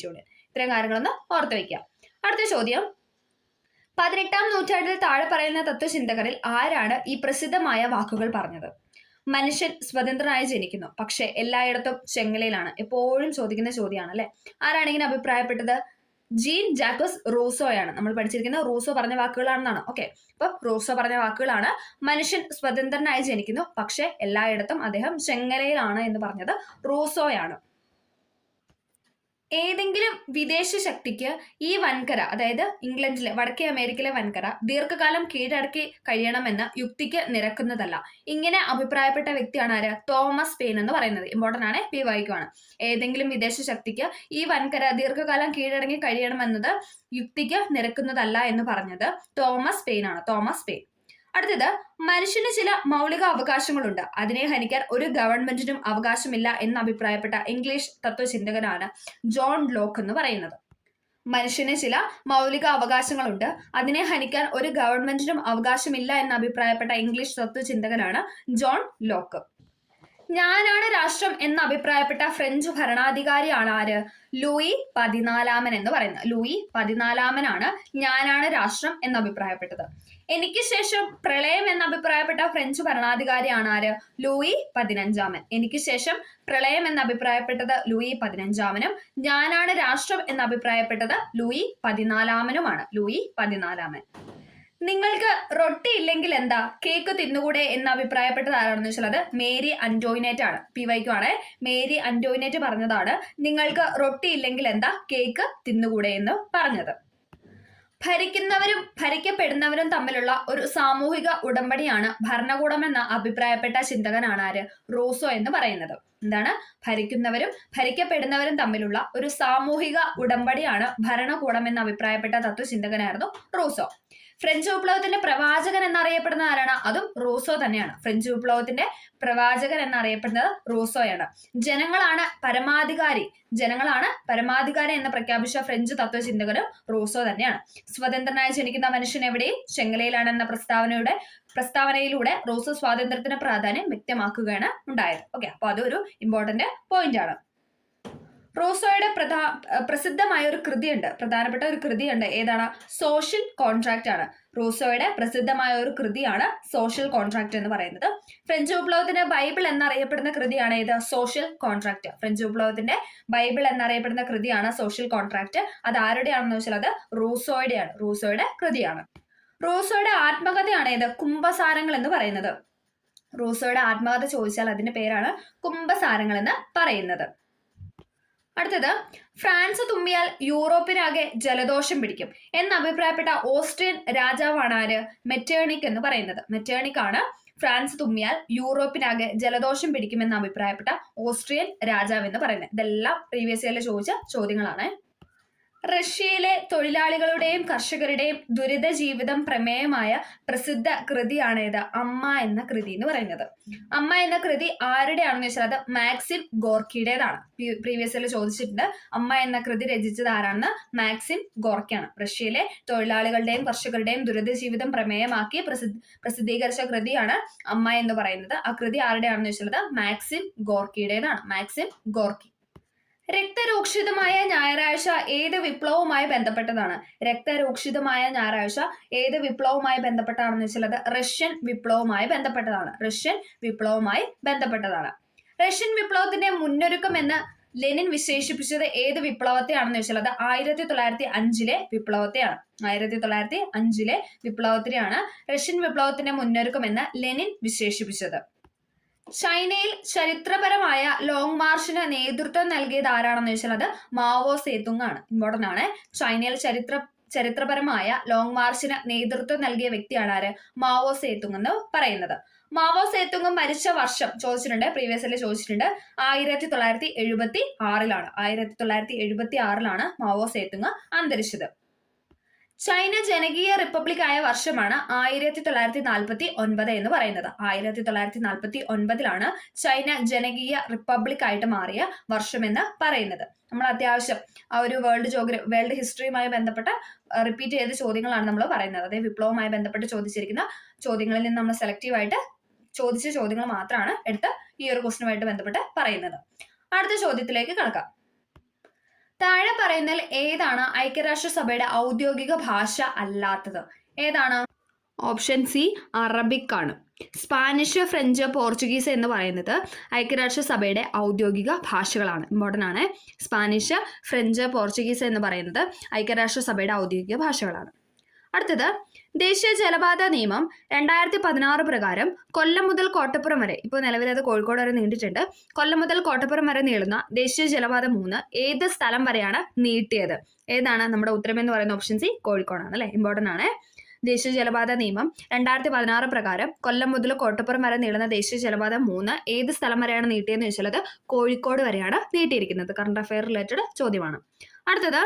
A: യൂണിയൻ. ഇത്രയും കാര്യങ്ങളൊന്ന് ഓർത്ത് വയ്ക്കുക. അടുത്ത ചോദ്യം, 18ാം നൂറ്റാണ്ടിൽ താഴെ പറയുന്ന തത്വചിന്തകരിൽ ആരാണ് ഈ പ്രസിദ്ധമായ വാക്കുകൾ പറഞ്ഞത്? മനുഷ്യൻ സ്വതന്ത്രനായി ജനിക്കുന്നു, പക്ഷെ എല്ലായിടത്തും ചെങ്ങലയിലാണ്. എപ്പോഴും ചോദിക്കുന്ന ചോദ്യമാണ് അല്ലെ. ആരാണ് ഇങ്ങനെ അഭിപ്രായപ്പെട്ടത്? ജീൻ ജാക്കസ് റൂസോയാണ്. നമ്മൾ പഠിച്ചിരിക്കുന്ന റൂസോ പറഞ്ഞ വാക്കുകളാണെന്നാണ്. ഓക്കെ, അപ്പൊ റൂസോ പറഞ്ഞ വാക്കുകളാണ് മനുഷ്യൻ സ്വതന്ത്രനായി ജനിക്കുന്നു, പക്ഷെ എല്ലായിടത്തും അദ്ദേഹം ചെങ്ങലയിലാണ് എന്ന് പറഞ്ഞത് റൂസോയാണ്. ഏതെങ്കിലും വിദേശ ശക്തിക്ക് ഈ വൻകര, അതായത് ഇംഗ്ലണ്ടിലെ വടക്കേ അമേരിക്കയിലെ വൻകര ദീർഘകാലം കീഴടക്കി കഴിയണമെന്ന് യുക്തിക്ക് നിരക്കുന്നതല്ല. ഇങ്ങനെ അഭിപ്രായപ്പെട്ട വ്യക്തിയാണ് ആര്? തോമസ് പെയിൻ എന്ന് പറയുന്നത്. ഇമ്പോർട്ടൻ്റ് ആണ്. PYQ ആണ്. ഏതെങ്കിലും വിദേശ ശക്തിക്ക് ഈ വൻകര ദീർഘകാലം കീഴടങ്ങി കഴിയണമെന്നത് യുക്തിക്ക് നിരക്കുന്നതല്ല എന്ന് പറഞ്ഞത് തോമസ് പെയിൻ ആണ്. അടുത്തത്, മനുഷ്യന് ചില മൗലിക അവകാശങ്ങളുണ്ട്, അതിനെ ഹനിക്കാൻ ഒരു ഗവൺമെന്റിനും അവകാശമില്ല എന്ന് അഭിപ്രായപ്പെട്ട ഇംഗ്ലീഷ് തത്വചിന്തകനാണ് ജോൺ ലോക്ക് എന്ന് പറയുന്നത്. മനുഷ്യന് ചില മൗലിക അവകാശങ്ങളുണ്ട്, അതിനെ ഹനിക്കാൻ ഒരു ഗവൺമെന്റിനും അവകാശമില്ല എന്ന് അഭിപ്രായപ്പെട്ട ഇംഗ്ലീഷ് തത്വചിന്തകനാണ് ജോൺ ലോക്ക്. ഞാനാണ് രാഷ്ട്രം എന്ന് അഭിപ്രായപ്പെട്ട ഫ്രഞ്ച് ഭരണാധികാരിയാണ് ആര്? ലൂയി 14 എന്ന് പറയുന്നത്. ലൂയി 14 ഞാനാണ് രാഷ്ട്രം എന്ന് അഭിപ്രായപ്പെട്ടത്. എനിക്ക് ശേഷം പ്രളയം എന്ന് അഭിപ്രായപ്പെട്ട ഫ്രഞ്ച് ഭരണാധികാരിയാണ് ആര്? ലൂയി 15. എനിക്ക് ശേഷം പ്രളയം എന്ന് അഭിപ്രായപ്പെട്ടത് ലൂയി 15. ഞാനാണ് രാഷ്ട്രം എന്ന് അഭിപ്രായപ്പെട്ടത് ലൂയി 14. ലൂയി 14. നിങ്ങൾക്ക് റൊട്ടി ഇല്ലെങ്കിൽ എന്താ, കേക്ക് തിന്നുകൂടെ എന്ന് അഭിപ്രായപ്പെട്ടത് ആരാണെന്ന് വെച്ചാൽ അത് മേരി അന്റോയിനേറ്റ് ആണ്. PYQ ആണ്. മേരി അന്റോയിനേറ്റ് പറഞ്ഞതാണ് നിങ്ങൾക്ക് റൊട്ടി ഇല്ലെങ്കിൽ എന്താ, കേക്ക് തിന്നുകൂടെ എന്ന് പറഞ്ഞത്. ഭരിക്കുന്നവരും ഭരിക്കപ്പെടുന്നവരും തമ്മിലുള്ള ഒരു സാമൂഹിക ഉടമ്പടിയാണ് ഭരണകൂടം എന്ന അഭിപ്രായപ്പെട്ട ചിന്തകനാണ് ആര്? റൂസോ എന്ന് പറയുന്നത്. എന്താണ്? ഭരിക്കുന്നവരും ഭരിക്കപ്പെടുന്നവരും തമ്മിലുള്ള ഒരു സാമൂഹിക ഉടമ്പടിയാണ് ഭരണകൂടം എന്ന് അഭിപ്രായപ്പെട്ട തത്വചിന്തകനായിരുന്നു റൂസോ. ഫ്രഞ്ച് വിപ്ലവത്തിന്റെ പ്രവാചകൻ എന്നറിയപ്പെടുന്ന ആരാണ്? അതും റൂസോ തന്നെയാണ്. ഫ്രഞ്ച് വിപ്ലവത്തിന്റെ പ്രവാചകൻ എന്നറിയപ്പെടുന്നത് റൂസോയാണ്. ജനങ്ങളാണ് പരമാധികാരി എന്ന് പ്രഖ്യാപിച്ച ഫ്രഞ്ച് തത്വചിന്തകനും റൂസോ തന്നെയാണ്. സ്വതന്ത്രനായി ജനിക്കുന്ന മനുഷ്യൻ എവിടെയും ചെങ്ങലയിലാണെന്ന പ്രസ്താവനയിലൂടെ റൂസോ സ്വാതന്ത്ര്യത്തിന് പ്രാധാന്യം വ്യക്തമാക്കുകയാണ് ഉണ്ടായത്. ഓക്കെ, അപ്പൊ അതൊരു ഇമ്പോർട്ടന്റ് പോയിന്റ് ആണ്. റൂസോയുടെ പ്രസിദ്ധമായ ഒരു കൃതിയുണ്ട്, പ്രധാനപ്പെട്ട ഒരു കൃതിയുണ്ട്. ഏതാണ്? സോഷ്യൽ കോൺട്രാക്ട് ആണ്. റൂസോയുടെ പ്രസിദ്ധമായ ഒരു കൃതിയാണ് സോഷ്യൽ കോൺട്രാക്ട് എന്ന് പറയുന്നത്. ഫ്രഞ്ച് വിപ്ലവത്തിന്റെ ബൈബിൾ എന്നറിയപ്പെടുന്ന കൃതിയാണ് ഏത്? Social contract. ഫ്രഞ്ച് വിപ്ലവത്തിന്റെ ബൈബിൾ എന്നറിയപ്പെടുന്ന കൃതിയാണ് സോഷ്യൽ കോൺട്രാക്ട്. അത് ആരുടെയാണെന്ന് വെച്ചാൽ അത് റൂസോയുടെയാണ്. റൂസോയുടെ കൃതിയാണ്. റൂസോയുടെ ആത്മകഥയാണ് ഏത്? കുംഭസാരങ്ങൾ എന്ന് പറയുന്നത്. റൂസോയുടെ ആത്മകഥ ചോദിച്ചാൽ അതിന്റെ പേരാണ് കുംഭസാരങ്ങൾ എന്ന് പറയുന്നത്. അടുത്തത്, ഫ്രാൻസ് തുമ്മിയാൽ യൂറോപ്പിനാകെ ജലദോഷം പിടിക്കും എന്ന് അഭിപ്രായപ്പെട്ട ഓസ്ട്രിയൻ രാജാവാണ് ആര്? മെറ്റേണിക് എന്ന് പറയുന്നത്. മെറ്റേണിക് ആണ് ഫ്രാൻസ് തുമ്മിയാൽ യൂറോപ്പിനാകെ ജലദോഷം പിടിക്കുമെന്ന് അഭിപ്രായപ്പെട്ട ഓസ്ട്രിയൻ രാജാവ് എന്ന് പറയുന്നത്. ഇതെല്ലാം പ്രീവിയസ് ഇയറിൽ ചോദിച്ച ചോദ്യങ്ങളാണ്. റഷ്യയിലെ തൊഴിലാളികളുടെയും കർഷകരുടെയും ദുരിത ജീവിതം പ്രമേയമായ പ്രസിദ്ധ കൃതിയാണ് ഏത്? അമ്മ എന്ന കൃതി എന്ന് പറയുന്നത്. അമ്മ എന്ന കൃതി ആരുടെയാണെന്ന് വെച്ചാൽ അത് മാക്സിം ഗോർക്കിയുടേതാണ്. പ്രീവിയസ് ഇയറിൽ ചോദിച്ചിട്ടുണ്ട്. അമ്മ എന്ന കൃതി രചിച്ചത് ആരാണെന്ന്? മാക്സിം ഗോർക്കിയാണ്. റഷ്യയിലെ തൊഴിലാളികളുടെയും കർഷകരുടെയും ദുരിത ജീവിതം പ്രമേയമാക്കി പ്രസിദ്ധീകരിച്ച കൃതിയാണ് അമ്മ എന്ന് പറയുന്നത്. ആ കൃതി ആരുടെയാണെന്ന് വെച്ചാൽ അത് മാക്സിം ഗോർക്കിയുടേതാണ്. Maxim Gorky. രക്തരൂക്ഷിതമായ ഞായറാഴ്ച ഏത് വിപ്ലവവുമായി ബന്ധപ്പെട്ടതാണ്? രക്തരൂക്ഷിതമായ ഞായറാഴ്ച ഏത് വിപ്ലവവുമായി ബന്ധപ്പെട്ടാണെന്ന് വെച്ചാൽ അത് റഷ്യൻ വിപ്ലവവുമായി ബന്ധപ്പെട്ടതാണ്. റഷ്യൻ വിപ്ലവവുമായി ബന്ധപ്പെട്ടതാണ്. റഷ്യൻ വിപ്ലവത്തിന്റെ മുന്നൊരുക്കം എന്ന് ലെനിൻ വിശേഷിപ്പിച്ചത് ഏത് വിപ്ലവത്തെയാണെന്ന് വെച്ചാൽ അത് 1905 വിപ്ലവത്തെയാണ്. 1905 വിപ്ലവത്തിനെയാണ് റഷ്യൻ വിപ്ലവത്തിന്റെ മുന്നൊരുക്കം എന്ന് ലെനിൻ വിശേഷിപ്പിച്ചത്. ചൈനയിൽ ചരിത്രപരമായ ലോങ് മാർച്ചിന് നേതൃത്വം നൽകിയത് ആരാണെന്ന് വെച്ചാൽ അത് മാവോ സേതുങ് ആണ്. ഇമ്പോർട്ടന്റ് ആണ്. ചൈനയിൽ ചരിത്രപരമായ ലോങ് മാർച്ചിന് നേതൃത്വം നൽകിയ വ്യക്തിയാണ് ആര്? മാവോ സേതുങ് എന്ന് പറയുന്നത്. മാവോ സേതുങ് മരിച്ച വർഷം ചോദിച്ചിട്ടുണ്ട്, പ്രീവിയസ് ഇയറിൽ ചോദിച്ചിട്ടുണ്ട്. 1976 1976 മാവോ സേതുങ് അന്തരിച്ചത്. ചൈന ജനകീയ റിപ്പബ്ലിക് ആയ വർഷമാണ് 1949 എന്ന് പറയുന്നത്. 1949 ചൈന ജനകീയ റിപ്പബ്ലിക് ആയിട്ട് മാറിയ വർഷം എന്ന് പറയുന്നത്. നമ്മൾ അത്യാവശ്യം ആ ഒരു വേൾഡ് ഹിസ്റ്ററിയുമായി ബന്ധപ്പെട്ട റിപ്പീറ്റ് ചെയ്ത ചോദ്യങ്ങളാണ് നമ്മൾ പറയുന്നത്. അതേ വിപ്ലവവുമായി ബന്ധപ്പെട്ട് ചോദിച്ചിരിക്കുന്ന ചോദ്യങ്ങളിൽ നിന്ന് നമ്മൾ സെലക്റ്റീവായിട്ട് ചോദിച്ച ചോദ്യങ്ങൾ മാത്രമാണ് എടുത്ത് ഈ ഒരു ക്വസ്റ്റിനുമായിട്ട് ബന്ധപ്പെട്ട് പറയുന്നത്. അടുത്ത ചോദ്യത്തിലേക്ക് കടക്കാം. താഴെ പറയുന്നതിൽ ഏതാണ് ഐക്യരാഷ്ട്രസഭയുടെ ഔദ്യോഗിക ഭാഷ അല്ലാത്തത്? ഏതാണ്? ഓപ്ഷൻ സി അറബിക് ആണ്. സ്പാനിഷ്, ഫ്രഞ്ച്, പോർച്ചുഗീസ് എന്ന് പറയുന്നത് ഐക്യരാഷ്ട്രസഭയുടെ ഔദ്യോഗിക ഭാഷകളാണ്. ഇമ്പോർട്ടൻ്റ് ആണ്. സ്പാനിഷ്, ഫ്രഞ്ച്, പോർച്ചുഗീസ് എന്ന് പറയുന്നത് ഐക്യരാഷ്ട്രസഭയുടെ ഔദ്യോഗിക ഭാഷകളാണ്. അടുത്തത്, ദേശീയ ജലപാത നിയമം 2016 പ്രകാരം കൊല്ലം മുതൽ കോട്ടപ്പുറം വരെ, ഇപ്പോൾ നിലവിലത് കോഴിക്കോട് വരെ നീണ്ടിട്ടുണ്ട്, കൊല്ലം മുതൽ കോട്ടപ്പുറം വരെ നീളുന്ന ദേശീയ ജലപാത 3 ഏത് സ്ഥലം വരെയാണ് നീട്ടിയത്? ഏതാണ്? നമ്മുടെ ഉത്തരം എന്ന് പറയുന്ന ഓപ്ഷൻ സി കോഴിക്കോടാണ് അല്ലെ. ഇമ്പോർട്ടൻ്റ് ആണ്. ദേശീയ ജലപാത നിയമം 2016 പ്രകാരം കൊല്ലം മുതൽ കോട്ടപ്പുറം വരെ നീളുന്ന ദേശീയ ജലപാത 3 ഏത് സ്ഥലം വരെയാണ് നീട്ടിയെന്ന് ചോദിച്ചാൽ അത് കോഴിക്കോട് വരെയാണ് നീട്ടിയിരിക്കുന്നത്. കറണ്ട് അഫയർ റിലേറ്റഡ് ചോദ്യമാണ്. അടുത്തത്,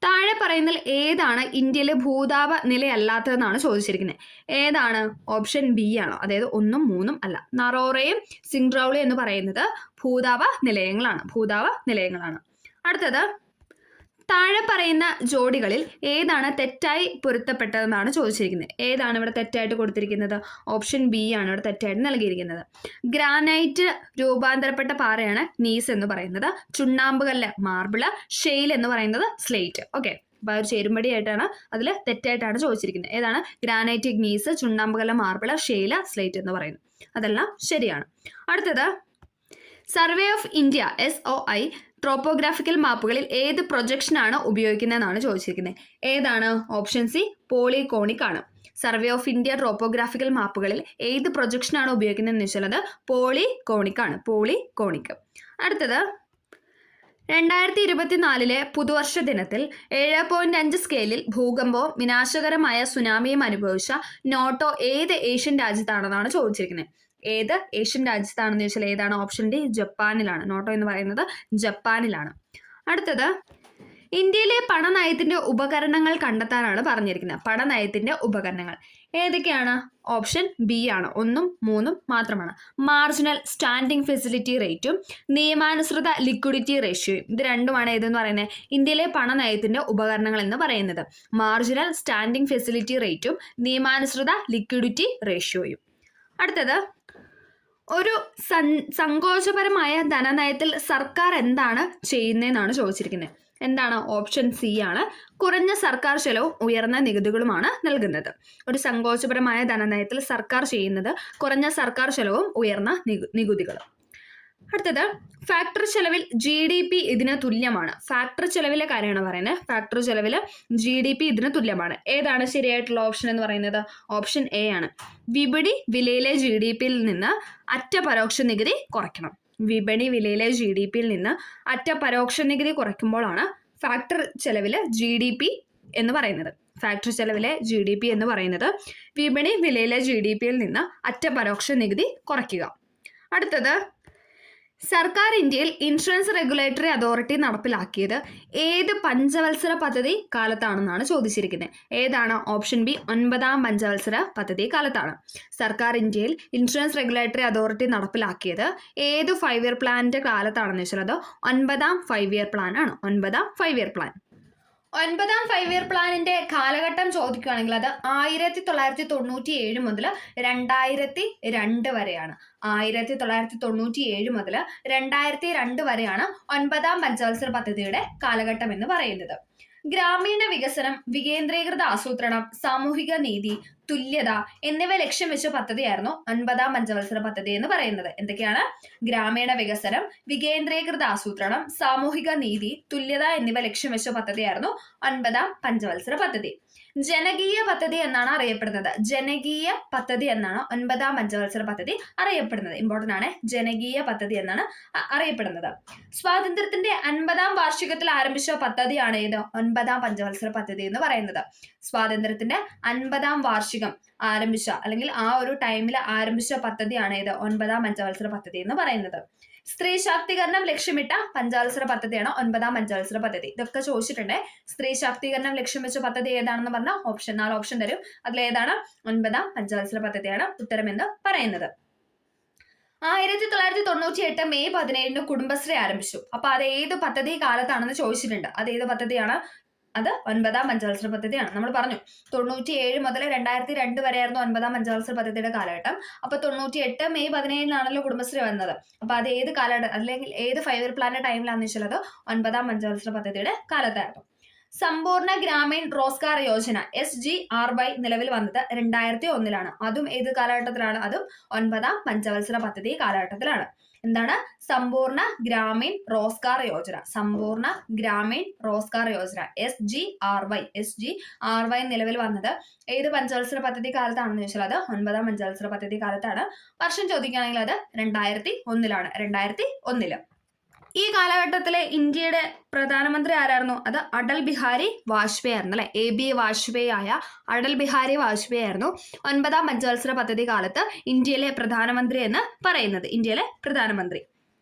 A: താഴെ പറയുന്നതിൽ ഏതാണ് ഇന്ത്യയിലെ ഭൂതാപ നിലയല്ലാത്തതെന്നാണ് ചോദിച്ചിരിക്കുന്നത്. ഏതാണ്? ഓപ്ഷൻ ബി ആണോ? അതായത് 1ഉം 3ഉം അല്ല. നറോറയും സിംഗ്റൌളി എന്ന് പറയുന്നത് ഭൂതാപ നിലയങ്ങളാണ്. അടുത്തത്, താഴെ പറയുന്ന ജോഡികളിൽ ഏതാണ് തെറ്റായി പൊരുത്തപ്പെട്ടതെന്നാണ് ചോദിച്ചിരിക്കുന്നത്. ഏതാണ് ഇവിടെ തെറ്റായിട്ട് കൊടുത്തിരിക്കുന്നത്? ഓപ്ഷൻ ബി ആണ് ഇവിടെ തെറ്റായിട്ട് നൽകിയിരിക്കുന്നത്. ഗ്രാനൈറ്റ് രൂപാന്തരപ്പെട്ട പാറയാണ് നീസ് എന്ന് പറയുന്നത്. ചുണ്ണാമ്പുകല്ല് മാർബിള്, ഷെയിൽ എന്ന് പറയുന്നത് സ്ലേറ്റ്. ഓക്കെ, അപ്പോൾ ഒരു ചേരുംപടിയായിട്ടാണ് അതിൽ തെറ്റായിട്ടാണ് ചോദിച്ചിരിക്കുന്നത്. ഏതാണ്? ഗ്രാനൈറ്റ്, ഇഗ്നീസ്, ചുണ്ണാമ്പുകല്ല്, മാർബിള്, ഷെയില്, സ്ലേറ്റ് എന്ന് പറയുന്നു. അതെല്ലാം ശരിയാണ്. അടുത്തത് survey of India SOI topographical മാപ്പുകളിൽ ഏത് പ്രൊജക്ഷനാണ് ഉപയോഗിക്കുന്നതെന്നാണ് ചോദിച്ചിരിക്കുന്നത്. ഏതാണ്? ഓപ്ഷൻ സി പോളികോണിക് ആണ്. സർവേ ഓഫ് ഇന്ത്യ ട്രോപ്പോഗ്രാഫിക്കൽ മാപ്പുകളിൽ ഏത് പ്രൊജക്ഷനാണ് ഉപയോഗിക്കുന്നതെന്ന് വെച്ചാൽ അത് പോളികോണിക് ആണ്. പോളികോണിക്. അടുത്തത് 2024 പുതുവർഷ ദിനത്തിൽ 7.5 സ്കെയിലിൽ ഭൂകമ്പവും വിനാശകരമായ സുനാമിയും അനുഭവിച്ച നോട്ടോ ഏത് ഏഷ്യൻ രാജ്യത്താണെന്നാണ് ചോദിച്ചിരിക്കുന്നത്. ഏത് ഏഷ്യൻ രാജ്യത്താണെന്ന് ചോദിച്ചാൽ ഏതാണ്? Option D ജപ്പാനിലാണ്. നോട്ടോ എന്ന് പറയുന്നത് ജപ്പാനിലാണ്. അടുത്തത് ഇന്ത്യയിലെ പണനയത്തിന്റെ ഉപകരണങ്ങൾ കണ്ടെത്താനാണ് പറഞ്ഞിരിക്കുന്നത്. പണനയത്തിന്റെ ഉപകരണങ്ങൾ ഏതൊക്കെയാണ്? ഓപ്ഷൻ ബി ആണ്. 1ഉം 3ഉം മാത്രമാണ്. മാർജിനൽ സ്റ്റാൻഡിംഗ് ഫെസിലിറ്റി റേറ്റും നിയമാനുസൃത ലിക്വിഡിറ്റി റേഷ്യോയും. ഇത് രണ്ടുമാണ് ഏതെന്ന് പറയുന്നത്? ഇന്ത്യയിലെ പണനയത്തിന്റെ ഉപകരണങ്ങൾ എന്ന് പറയുന്നത്. മാർജിനൽ സ്റ്റാൻഡിംഗ് ഫെസിലിറ്റി റേറ്റും നിയമാനുസൃത ലിക്വിഡിറ്റി റേഷ്യോയും. അടുത്തത് ഒരു സങ്കോചപരമായ ധനനയത്തിൽ സർക്കാർ എന്താണ് ചെയ്യുന്നതെന്നാണ് ചോദിച്ചിരിക്കുന്നത്. എന്താണ്? ഓപ്ഷൻ സി ആണ്. കുറഞ്ഞ സർക്കാർ ചെലവും ഉയർന്ന നികുതികളുമാണ് നൽകുന്നത്. ഒരു സങ്കോചപരമായ ധനനയത്തിൽ സർക്കാർ ചെയ്യുന്നത് കുറഞ്ഞ സർക്കാർ ചെലവും ഉയർന്ന നികുതികളും. അടുത്തത് ഫാക്ടറി ചെലവിൽ GDP ഇതിന് തുല്യമാണ്. ഫാക്ടറി ചെലവിലെ കാര്യമാണ് പറയുന്നത്. ഫാക്ടറി ചെലവിൽ GDP ഇതിന് തുല്യമാണ്. ഏതാണ് ശരിയായിട്ടുള്ള ഓപ്ഷൻ എന്ന് പറയുന്നത്? ഓപ്ഷൻ എ ആണ്. വിപണി വിലയിലെ GDPയിൽ നിന്ന് അറ്റ പരോക്ഷ നികുതി കുറയ്ക്കണം. വിപണി വിലയിലെ GDPയിൽ നിന്ന് അറ്റ പരോക്ഷ നികുതി കുറയ്ക്കുമ്പോഴാണ് ഫാക്ടറി ചെലവിൽ GDP എന്ന് പറയുന്നത്. ഫാക്ടറി ചെലവിലെ GDP എന്ന് പറയുന്നത് വിപണി വിലയിലെ GDPയിൽ നിന്ന് അറ്റ പരോക്ഷ നികുതി കുറയ്ക്കുക. അടുത്തത് സർക്കാർ ഇന്ത്യയിൽ ഇൻഷുറൻസ് റെഗുലേറ്ററി അതോറിറ്റി നടപ്പിലാക്കിയത് ഏത് പഞ്ചവത്സര പദ്ധതി കാലത്താണെന്നാണ് ചോദിച്ചിരിക്കുന്നത്. ഏതാണ്? ഓപ്ഷൻ ബി 9ാം പഞ്ചവത്സര പദ്ധതി കാലത്താണ്. സർക്കാർ ഇന്ത്യയിൽ ഇൻഷുറൻസ് റെഗുലേറ്ററി അതോറിറ്റി നടപ്പിലാക്കിയത് ഏത് 5 ഇയർ പ്ലാനിന്റെ കാലത്താണെന്ന് വെച്ചാൽ അത് 9ാം 5 ഇയർ പ്ലാൻ ആണ്. 9ാം 5 ഇയർ പ്ലാൻ. 9ാം 5 ഇയർ പ്ലാനിന്റെ കാലഘട്ടം ചോദിക്കുകയാണെങ്കിൽ അത് 1997 മുതൽ 2002 വരെയാണ്. 1997 മുതൽ 2002 വരെയാണ് 9ാം പഞ്ചവത്സര പദ്ധതിയുടെ കാലഘട്ടം എന്ന് പറയുന്നത്. ഗ്രാമീണ വികസനം, വികേന്ദ്രീകൃത ആസൂത്രണം, സാമൂഹിക നീതി, തുല്യത എന്നിവ ലക്ഷ്യം വെച്ച പദ്ധതിയായിരുന്നു 9ാം പഞ്ചവത്സര പദ്ധതി എന്ന് പറയുന്നത്. എന്തൊക്കെയാണ്? ഗ്രാമീണ വികസനം, വികേന്ദ്രീകൃത ആസൂത്രണം, സാമൂഹിക നീതി, തുല്യത എന്നിവ ലക്ഷ്യം വെച്ച പദ്ധതിയായിരുന്നു 9ാം പഞ്ചവത്സര പദ്ധതി. ജനകീയ പദ്ധതി എന്നാണ് അറിയപ്പെടുന്നത്. ജനകീയ പദ്ധതി എന്നാണ് 9ാം പഞ്ചവത്സര പദ്ധതി അറിയപ്പെടുന്നത്. ഇമ്പോർട്ടന്റ് ആണ്. ജനകീയ പദ്ധതി എന്നാണ് അറിയപ്പെടുന്നത്. സ്വാതന്ത്ര്യത്തിന്റെ 50ാം വാർഷികത്തിൽ ആരംഭിച്ച പദ്ധതിയാണ് ഇത് 9ാം പഞ്ചവത്സര പദ്ധതി എന്ന് പറയുന്നത്. സ്വാതന്ത്ര്യത്തിന്റെ 50ാം വാർഷികം ആരംഭിച്ച അല്ലെങ്കിൽ ആ ഒരു ടൈമിൽ ആരംഭിച്ച പദ്ധതിയാണ് ഇത് 9ാം പഞ്ചവത്സര പദ്ധതി എന്ന് പറയുന്നത്. സ്ത്രീ ശാക്തീകരണം ലക്ഷ്യമിട്ട പഞ്ചവത്സര പദ്ധതിയാണ് 9ാം പഞ്ചവത്സര പദ്ധതി. ഇതൊക്കെ ചോദിച്ചിട്ടുണ്ട്. സ്ത്രീ ശാക്തീകരണം ലക്ഷ്യം വെച്ച പദ്ധതി ഏതാണെന്ന് പറഞ്ഞാൽ 4 ഓപ്ഷൻ തരും. അതിലേതാണ്? 9ാം പഞ്ചവത്സര പദ്ധതിയാണ് ഉത്തരമെന്ന് പറയുന്നത്. 1998 മെയ് 17 കുടുംബശ്രീ ആരംഭിച്ചു. അപ്പൊ അത് ഏത് പദ്ധതി കാലത്താണെന്ന് ചോദിച്ചിട്ടുണ്ട്. അത് ഏത് പദ്ധതിയാണ്? അത് 9ാം പഞ്ചവത്സര പദ്ധതിയാണ്. നമ്മൾ പറഞ്ഞു 97 മുതൽ 2002 വരെയായിരുന്നു 9ാം പഞ്ചവത്സര പദ്ധതിയുടെ കാലഘട്ടം. അപ്പൊ 98 മെയ് 17 കുടുംബശ്രീ വന്നത്. അപ്പൊ അത് ഏത് കാലഘട്ടം അല്ലെങ്കിൽ ഏത് 5 ഇയർ പ്ലാന്റെ ടൈമിലാണെന്ന് വെച്ചാൽ അത് 9ാം പഞ്ചവത്സര പദ്ധതിയുടെ കാലത്തായിരുന്നു. സമ്പൂർണ്ണ ഗ്രാമീൺ റോസ്ഗാർ യോജന SGRY നിലവിൽ വന്നത് 2001 അതും ഏത് കാലഘട്ടത്തിലാണ്? അതും 9ാം പഞ്ചവത്സര പദ്ധതി കാലഘട്ടത്തിലാണ്. എന്താണ്? സമ്പൂർണ്ണ ഗ്രാമീൺ റോസ്ഗാർ യോജന. സമ്പൂർണ്ണ ഗ്രാമീൺ റോസ്ഗാർ യോജന SGRY നിലവിൽ വന്നത് ഏത് പഞ്ചവത്സര പദ്ധതി കാലത്താണെന്ന് ചോദിച്ചാൽ അത് 9ാം പഞ്ചവത്സര പദ്ധതി കാലത്താണ്. വർഷം ചോദിക്കുകയാണെങ്കിൽ അത് 2001 2001. ഈ കാലഘട്ടത്തിലെ ഇന്ത്യയുടെ പ്രധാനമന്ത്രി ആരായിരുന്നു? അത് അടൽ ബിഹാരി വാജ്പേയി ആയിരുന്നു അല്ലെ. AB വാജ്പേയി ആയ അടൽ ബിഹാരി വാജ്പേയി ആയിരുന്നു 9ാം പഞ്ചവത്സര പദ്ധതി കാലത്ത് ഇന്ത്യയിലെ പ്രധാനമന്ത്രി എന്ന് പറയുന്നത്. ഇന്ത്യയിലെ പ്രധാനമന്ത്രി.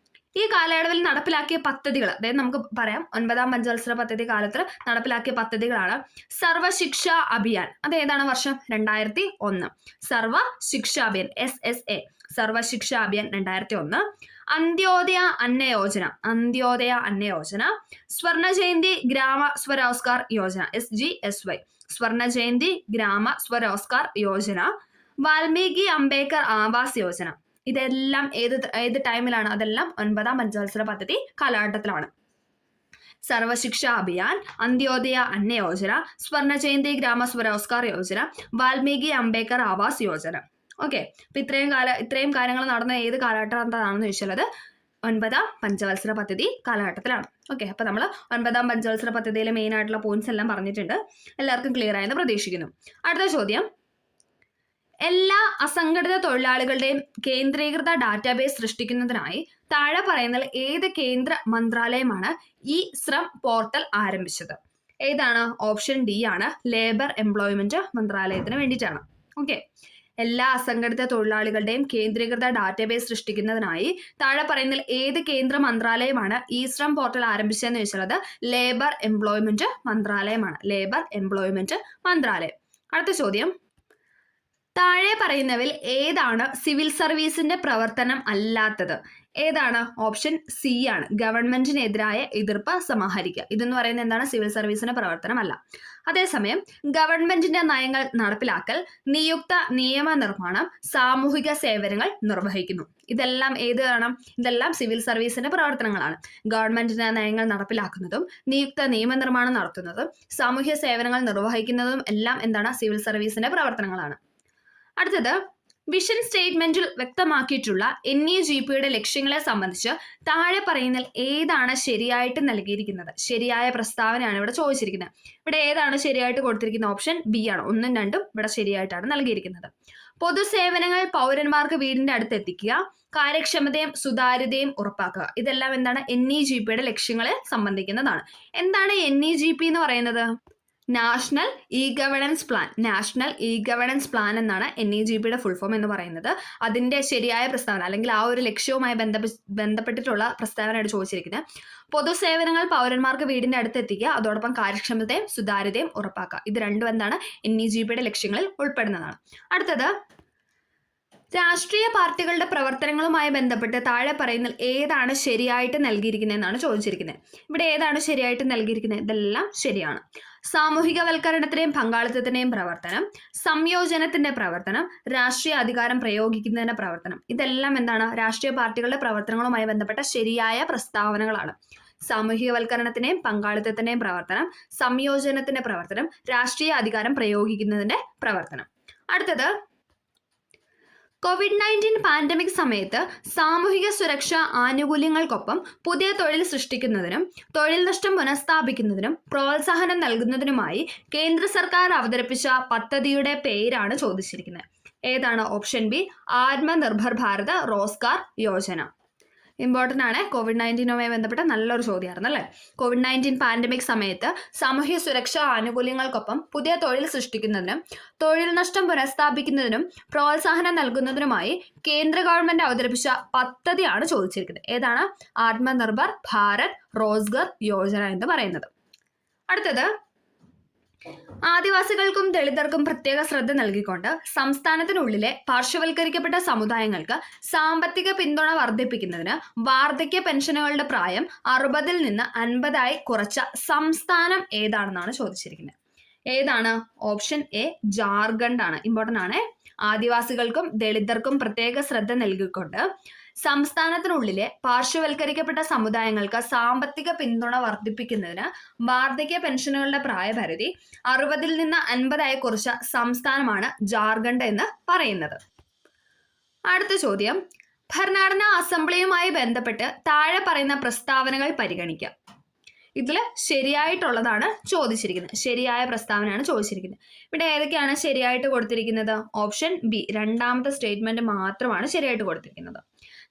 A: ഈ കാലയളവിൽ നടപ്പിലാക്കിയ പദ്ധതികൾ, അതായത് നമുക്ക് പറയാം 9ാം പഞ്ചവത്സര പദ്ധതി കാലത്ത് നടപ്പിലാക്കിയ പദ്ധതികളാണ് സർവശിക്ഷ അഭിയാൻ. അത് ഏതാണ് വർഷം? 2001. സർവശിക്ഷ അഭിയാൻ SSA, സർവശിക്ഷ അഭിയാൻ 2001. അന്ത്യോദയ അന്ന യോജന, സ്വർണ ജയന്തി ഗ്രാമ സ്വരോസ്ഗാർ യോജന SGSY, സ്വർണ ജയന്തി ഗ്രാമ സ്വരോസ്ഗാർ യോജന, വാൽമീകി അംബേദ്കർ ആവാസ് യോജന. ഇതെല്ലാം ഏത് ടൈമിലാണ്? അതെല്ലാം 9ാം പഞ്ചവത്സര പദ്ധതി കാലഘട്ടത്തിലാണ്. സർവശിക്ഷ അഭിയാൻ, അന്ത്യോദയ അന്ന യോജന, സ്വർണ ജയന്തി ഗ്രാമ സ്വരോസ്ഗാർ യോജന, വാൽമീകി അംബേദ്കർ ആവാസ് യോജന. ഓക്കെ, അപ്പൊ ഇത്രയും കാര്യങ്ങൾ നടന്ന ഏത് കാലഘട്ടത്താണെന്ന് ചോദിച്ചാൽ അത് 9ാം പഞ്ചവത്സര പദ്ധതി കാലഘട്ടത്തിലാണ്. ഓക്കെ, അപ്പൊ നമ്മൾ 9ാം പഞ്ചവത്സര പദ്ധതിയിലെ മെയിൻ ആയിട്ടുള്ള പോയിന്റ്സ് എല്ലാം പറഞ്ഞിട്ടുണ്ട്. എല്ലാവർക്കും ക്ലിയർ ആയെന്ന് പ്രതീക്ഷിക്കുന്നു. അടുത്ത ചോദ്യം, എല്ലാ അസംഘടിത തൊഴിലാളികളുടെയും കേന്ദ്രീകൃത ഡാറ്റാബേസ് സൃഷ്ടിക്കുന്നതിനായി താഴെ പറയുന്നതിൽ ഏത് കേന്ദ്ര മന്ത്രാലയമാണ് ഈ ശ്രം പോർട്ടൽ ആരംഭിച്ചത്? ഏതാണ്? ഓപ്ഷൻ ഡി ആണ്, ലേബർ എംപ്ലോയ്മെന്റ് മന്ത്രാലയത്തിന് വേണ്ടിയിട്ടാണ്. ഓക്കെ, എല്ലാ അസംഘടിത തൊഴിലാളികളുടെയും കേന്ദ്രീകൃത ഡാറ്റാബേസ് സൃഷ്ടിക്കുന്നതിനായി താഴെ പറയുന്നതിൽ ഏത് കേന്ദ്ര മന്ത്രാലയമാണ് ഈ ശ്രം പോർട്ടൽ ആരംഭിച്ചതെന്ന് ചോദിച്ചാൽ അത് ലേബർ എംപ്ലോയ്മെന്റ് മന്ത്രാലയമാണ്. ലേബർ എംപ്ലോയ്മെന്റ് മന്ത്രാലയം. അടുത്ത ചോദ്യം, താഴെ പറയുന്നവയിൽ ഏതാണ് സിവിൽ സർവീസിന്റെ പ്രവർത്തനം അല്ലാത്തത്? ഏതാണ്? ഓപ്ഷൻ സി ആണ്, ഗവൺമെന്റിനെതിരായ എതിർപ്പ് സമാഹരിക്കുക. ഇതെന്ന് പറയുന്നത് എന്താണ്? സിവിൽ സർവീസിന്റെ പ്രവർത്തനമല്ല. അതേസമയം ഗവൺമെന്റിന്റെ നയങ്ങൾ നടപ്പിലാക്കൽ, നിയുക്ത നിയമനിർമ്മാണം, സാമൂഹിക സേവനങ്ങൾ നിർവഹിക്കുന്നു. ഇതെല്ലാം ഇതെല്ലാം സിവിൽ സർവീസിന്റെ പ്രവർത്തനങ്ങളാണ്. ഗവൺമെന്റിന്റെ നയങ്ങൾ നടപ്പിലാക്കുന്നതും നിയുക്ത നിയമനിർമ്മാണം നടത്തുന്നതും സാമൂഹ്യ സേവനങ്ങൾ നിർവഹിക്കുന്നതും എല്ലാം എന്താണ്? സിവിൽ സർവീസിന്റെ പ്രവർത്തനങ്ങളാണ്. അടുത്തത്, വിഷൻ സ്റ്റേറ്റ്മെന്റിൽ വ്യക്തമാക്കിയിട്ടുള്ള NEGPയുടെ ലക്ഷ്യങ്ങളെ സംബന്ധിച്ച് താഴെ പറയുന്നതിൽ ഏതാണ് ശരിയായിട്ട് നൽകിയിരിക്കുന്നത്? ശരിയായ പ്രസ്താവനയാണ് ഇവിടെ ചോദിച്ചിരിക്കുന്നത്. ഇവിടെ ഏതാണ് ശരിയായിട്ട് കൊടുത്തിരിക്കുന്നത്? ഓപ്ഷൻ ബി ആണ്, 1ഉം 2ഉം ഇവിടെ ശരിയായിട്ടാണ് നൽകിയിരിക്കുന്നത്. പൊതുസേവനങ്ങൾ പൗരന്മാർക്ക് വീടിന്റെ അടുത്ത് എത്തിക്കുക, കാര്യക്ഷമതയും സുതാര്യതയും ഉറപ്പാക്കുക. ഇതെല്ലാം എന്താണ്? NEGPയുടെ ലക്ഷ്യങ്ങളെ സംബന്ധിക്കുന്നതാണ്. എന്താണ് NEGP എന്ന് പറയുന്നത്? നാഷണൽ ഇ ഗവേണൻസ് പ്ലാൻ എന്നാണ് NEGPയുടെ ഫുൾ ഫോം എന്ന് പറയുന്നത്. അതിന്റെ ശരിയായ പ്രസ്താവന അല്ലെങ്കിൽ ആ ഒരു ലക്ഷ്യവുമായി ബന്ധപ്പെട്ടിട്ടുള്ള പ്രസ്താവനയാണ് ചോദിച്ചിരിക്കുന്നത്. പൊതുസേവനങ്ങൾ പൗരന്മാർക്ക് വീടിന്റെ അടുത്ത് എത്തിക്കുക, അതോടൊപ്പം കാര്യക്ഷമതയും സുതാര്യതയും ഉറപ്പാക്കുക. ഇത് രണ്ടും എന്താണ്? NEGPയുടെ ലക്ഷ്യങ്ങളിൽ ഉൾപ്പെടുന്നതാണ്. അടുത്തത്, രാഷ്ട്രീയ പാർട്ടികളുടെ പ്രവർത്തനങ്ങളുമായി ബന്ധപ്പെട്ട് താഴെ പറയുന്നതിൽ ഏതാണ് ശരിയായിട്ട് നൽകിയിരിക്കുന്നതെന്നാണ് ചോദിച്ചിരിക്കുന്നത്. ഇവിടെ ഏതാണ് ശരിയായിട്ട് നൽകിയിരിക്കുന്നത്? ഇതെല്ലാം ശരിയാണ്. സാമൂഹികവൽക്കരണത്തിന്റെയും പങ്കാളിത്തത്തിന്റെയും പ്രവർത്തനം, സംയോജനത്തിന്റെ പ്രവർത്തനം, രാഷ്ട്രീയ അധികാരം പ്രയോഗിക്കുന്നതിന്റെ പ്രവർത്തനം. ഇതെല്ലാം എന്താണ്? രാഷ്ട്രീയ പാർട്ടികളുടെ പ്രവർത്തനങ്ങളുമായി ബന്ധപ്പെട്ട ശരിയായ പ്രസ്താവനകളാണ്. സാമൂഹികവൽക്കരണത്തിന്റെയും പങ്കാളിത്തത്തിന്റെയും പ്രവർത്തനം, സംയോജനത്തിന്റെ പ്രവർത്തനം, രാഷ്ട്രീയ അധികാരം പ്രയോഗിക്കുന്നതിന്റെ പ്രവർത്തനം. അടുത്തത്, COVID-19 പാൻഡമിക് സമയത്ത് സാമൂഹിക സുരക്ഷാ ആനുകൂല്യങ്ങൾക്കൊപ്പം പുതിയ തൊഴിൽ സൃഷ്ടിക്കുന്നതിനും തൊഴിൽ നഷ്ടം പുനഃസ്ഥാപിക്കുന്നതിനും പ്രോത്സാഹനം നൽകുന്നതിനുമായി കേന്ദ്ര സർക്കാർ അവതരിപ്പിച്ച പദ്ധതിയുടെ പേരാണ് ചോദിച്ചിരിക്കുന്നത്. ഏതാണ്? Option B, Atmanirbhar Bharat Rozgar Yojana. Important ആണ്. COVID-19 ബന്ധപ്പെട്ട നല്ലൊരു ചോദ്യമായിരുന്നു അല്ലേ? COVID-19 പാൻഡമിക് സമയത്ത് സാമൂഹ്യ സുരക്ഷാ ആനുകൂല്യങ്ങൾക്കൊപ്പം പുതിയ തൊഴിൽ സൃഷ്ടിക്കുന്നതിനും തൊഴിൽ നഷ്ടം പുനഃസ്ഥാപിക്കുന്നതിനും പ്രോത്സാഹനം നൽകുന്നതിനുമായി കേന്ദ്ര ഗവൺമെന്റ് അവതരിപ്പിച്ച പദ്ധതിയാണ് ചോദിച്ചിരിക്കുന്നത്. ഏതാണ്? ആത്മനിർഭർ ഭാരത് റോസ്ഗാർ യോജന എന്ന് പറയുന്നത്. അടുത്തത്, ആദിവാസികൾക്കും ദളിതർക്കും പ്രത്യേക ശ്രദ്ധ നൽകിക്കൊണ്ട് സംസ്ഥാനത്തിനുള്ളിലെ പാർശ്വവൽക്കരിക്കപ്പെട്ട സമുദായങ്ങൾക്ക് സാമ്പത്തിക പിന്തുണ വർദ്ധിപ്പിക്കുന്നതിന് വാർദ്ധക്യ പെൻഷനുകളുടെ പ്രായം 60-ൽ നിന്ന് 50-ആയി കുറച്ച സംസ്ഥാനം ഏതാണെന്നാണ് ചോദിച്ചിരിക്കുന്നത്. ഏതാണ്? ഓപ്ഷൻ എ, ജാർഖണ്ഡ് ആണ്. ഇമ്പോർട്ടൻ്റ് ആണ്. ആദിവാസികൾക്കും ദളിതർക്കും പ്രത്യേക ശ്രദ്ധ നൽകിക്കൊണ്ട് സംസ്ഥാനത്തിനുള്ളിലെ പാർശ്വവൽക്കരിക്കപ്പെട്ട സമുദായങ്ങൾക്ക് സാമ്പത്തിക പിന്തുണ വർദ്ധിപ്പിക്കുന്നതിന് വാർദ്ധക്യ പെൻഷനുകളുടെ പ്രായപരിധി 60-ൽ നിന്ന് 50-ആയി കുറച്ച സംസ്ഥാനമാണ് ജാർഖണ്ഡ് എന്ന് പറയുന്നത്. അടുത്ത ചോദ്യം, ഭരണഘടനാ അസംബ്ലിയുമായി ബന്ധപ്പെട്ട് താഴെ പറയുന്ന പ്രസ്താവനകൾ പരിഗണിക്കാം. ഇതിൽ ശരിയായിട്ടുള്ളതാണ് ചോദിച്ചിരിക്കുന്നത്. ശരിയായ പ്രസ്താവനയാണ് ചോദിച്ചിരിക്കുന്നത്. ഇവിടെ ഏതൊക്കെയാണ് ശരിയായിട്ട് കൊടുത്തിരിക്കുന്നത്? ഓപ്ഷൻ ബി, 2ാമത്തെ സ്റ്റേറ്റ്മെന്റ് മാത്രമാണ് ശരിയായിട്ട് കൊടുത്തിരിക്കുന്നത്.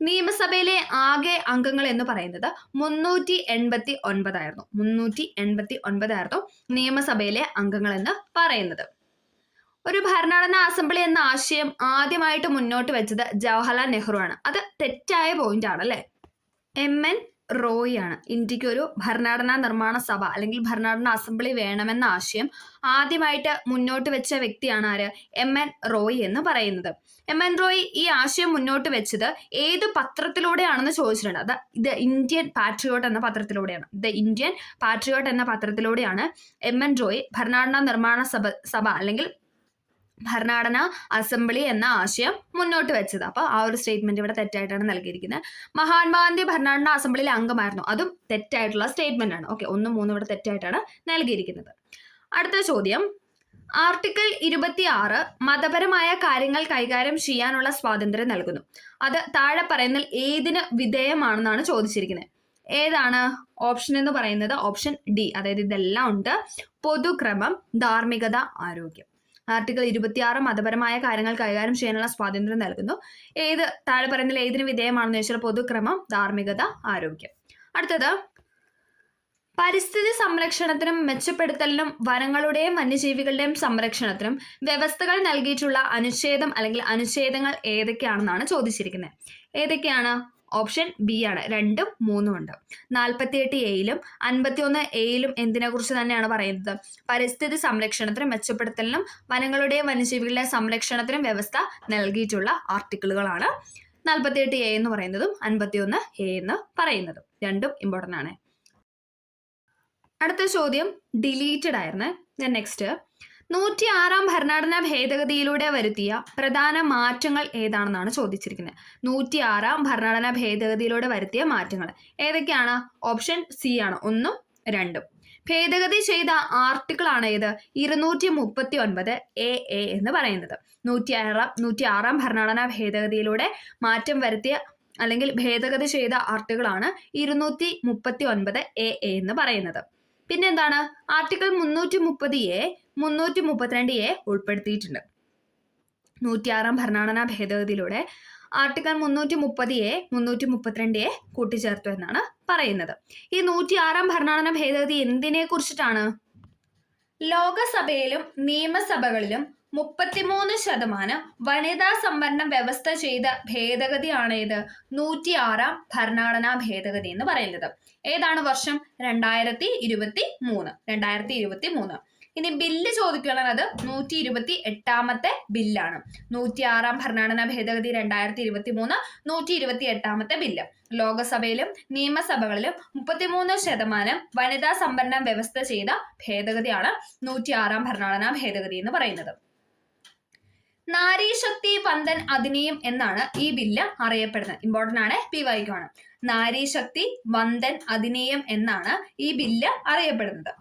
A: നിയമസഭയിലെ ആകെ അംഗങ്ങൾ എന്ന് പറയുന്നത് 389 ആയിരുന്നു. 389 ആയിരുന്നു നിയമസഭയിലെ അംഗങ്ങൾ എന്ന് പറയുന്നത്. ഒരു ഭരണഘടനാ അസംബ്ലി എന്ന ആശയം ആദ്യമായിട്ട് മുന്നോട്ട് വെച്ചത് ജവഹർലാൽ നെഹ്റു ആണ്. അത് തെറ്റായ പോയിന്റ് ആണ് അല്ലേ? MN റോയ് ആണ്. ഇന്ത്യക്ക് ഒരു ഭരണഘടനാ നിർമ്മാണ സഭ അല്ലെങ്കിൽ ഭരണഘടനാ അസംബ്ലി വേണമെന്ന ആശയം ആദ്യമായിട്ട് മുന്നോട്ട് വെച്ച വ്യക്തിയാണ് ആര്? MN റോയ് എന്ന് പറയുന്നത്. MN റോയ് ഈ ആശയം മുന്നോട്ട് വെച്ചത് ഏത് പത്രത്തിലൂടെയാണെന്ന് ചോദിച്ചിട്ടുണ്ട്. അത് ദ ഇന്ത്യൻ പാട്രിയോട്ട് എന്ന പത്രത്തിലൂടെയാണ്. ദ ഇന്ത്യൻ പാട്രിയോട്ട് എന്ന പത്രത്തിലൂടെയാണ് MN റോയ് ഭരണഘടനാ നിർമ്മാണ സഭ അല്ലെങ്കിൽ ഭരണഘടനാ അസംബ്ലി എന്ന ആശയം മുന്നോട്ട് വെച്ചത്. അപ്പോൾ ആ ഒരു സ്റ്റേറ്റ്മെന്റ് ഇവിടെ തെറ്റായിട്ടാണ് നൽകിയിരിക്കുന്നത്. മഹാത്മാഗാന്ധി ഭരണഘടനാ അസംബ്ലിയിലെ അംഗമായിരുന്നു. അതും തെറ്റായിട്ടുള്ള സ്റ്റേറ്റ്മെന്റ് ആണ്. ഓക്കെ, 1, 3 ഇവിടെ തെറ്റായിട്ടാണ് നൽകിയിരിക്കുന്നത്. അടുത്ത ചോദ്യം, ആർട്ടിക്കിൾ 26 മതപരമായ കാര്യങ്ങൾ കൈകാര്യം ചെയ്യാനുള്ള സ്വാതന്ത്ര്യം നൽകുന്നു. അത് താഴെ പറയുന്നതിൽ ഏതിന് വിധേയമാണെന്നാണ് ചോദിച്ചിരിക്കുന്നത്. ഏതാണ് ഓപ്ഷൻ എന്ന് പറയുന്നത്? ഓപ്ഷൻ ഡി, അതായത് ഇതെല്ലാം ഉണ്ട്. പൊതുക്രമം, ധാർമ്മികത, ആരോഗ്യം. ആർട്ടിക്കിൾ 26 മതപരമായ കാര്യങ്ങൾ കൈകാര്യം ചെയ്യാനുള്ള സ്വാതന്ത്ര്യം നൽകുന്നു. താഴെ പറയുന്നതിൽ ഏതിന് വിധേയമാണെന്ന് ചോദിച്ചാൽ പൊതുക്രമം, ധാർമ്മികത, ആരോഗ്യം. അടുത്തത്, പരിസ്ഥിതി സംരക്ഷണത്തിനും മെച്ചപ്പെടുത്തലിനും വനങ്ങളുടെയും വന്യജീവികളുടെയും സംരക്ഷണത്തിനും വ്യവസ്ഥകൾ നൽകിയിട്ടുള്ള അനുച്ഛേദം അല്ലെങ്കിൽ അനുച്ഛേദങ്ങൾ ഏതൊക്കെയാണെന്നാണ് ചോദിച്ചിരിക്കുന്നത്. ഏതൊക്കെയാണ്? ഓപ്ഷൻ ബി ആണ്. 2ഉം 3ഉം ഉണ്ട്. 48A-യിലും 51A-യിലും എന്തിനെ കുറിച്ച് തന്നെയാണ് പറയുന്നത്? പരിസ്ഥിതി സംരക്ഷണത്തിനും മെച്ചപ്പെടുത്തലിനും വനങ്ങളുടെയും വന്യജീവികളുടെയും സംരക്ഷണത്തിനും വ്യവസ്ഥ നൽകിയിട്ടുള്ള ആർട്ടിക്കിളുകളാണ് 48A എന്ന് പറയുന്നതും 51A എന്ന് പറയുന്നതും. രണ്ടും ഇമ്പോർട്ടൻ്റ് ആണ്. അടുത്ത ചോദ്യം ഡിലീറ്റഡ് ആയിരുന്നേ. നെക്സ്റ്റ്, 106 ഭരണഘടനാ ഭേദഗതിയിലൂടെ വരുത്തിയ പ്രധാന മാറ്റങ്ങൾ ഏതാണെന്നാണ് ചോദിച്ചിരിക്കുന്നത്. 106 ഭരണഘടനാ ഭേദഗതിയിലൂടെ വരുത്തിയ മാറ്റങ്ങൾ ഏതൊക്കെയാണ്? ഓപ്ഷൻ സി ആണ്, 1ഉം 2ഉം. ഭേദഗതി ചെയ്ത ആർട്ടിക്കിൾ ആണ് ഏത്? 239A എന്ന് പറയുന്നത്. 106 ഭരണഘടനാ ഭേദഗതിയിലൂടെ മാറ്റം വരുത്തിയ അല്ലെങ്കിൽ ഭേദഗതി ചെയ്ത ആർട്ടിക്കിളാണ് 239A എന്ന് പറയുന്നത്. പിന്നെ എന്താണ്? ആർട്ടിക്കിൾ 330A 332A ഉൾപ്പെടുത്തിയിട്ടുണ്ട്. 106 ഭരണഘടനാ ഭേദഗതിയിലൂടെ ആർട്ടിക്കിൾ 330A 332A കൂട്ടിച്ചേർത്തു എന്നാണ് പറയുന്നത്. ഈ 106 ഭരണഘടനാ ഭേദഗതി എന്തിനെ കുറിച്ചിട്ടാണ്? ലോകസഭയിലും നിയമസഭകളിലും 33% വനിതാ സംവരണം വ്യവസ്ഥ ചെയ്ത ഭേദഗതിയാണ് ഇത് 106 ഭരണഘടനാ ഭേദഗതി എന്ന് പറയുന്നത്. ഏതാണ് വർഷം? 2023. ഇനി ബില്ല് ചോദിക്കുന്നത് 128ാമത്തെ ബില്ലാണ്. 106 ഭരണഘടനാ ഭേദഗതി 2023, 128ാമത്തെ ബില്ല്. ലോകസഭയിലും നിയമസഭകളിലും 33% വനിതാ സംവരണം വ്യവസ്ഥ ചെയ്ത ഭേദഗതിയാണ് 106 ഭരണഘടനാ ഭേദഗതി എന്ന് പറയുന്നത്. നാരീശക്തി വന്ദൻ അധിനിയം എന്നാണ് ഈ ബില്ല് അറിയപ്പെടുന്നത്. ഇമ്പോർട്ടൻ്റ് ആണ്, PYQ ആണ്. നാരീശക്തി വന്ദൻ അധിനിയം എന്നാണ് ഈ ബില്ല് അറിയപ്പെടുന്നത്.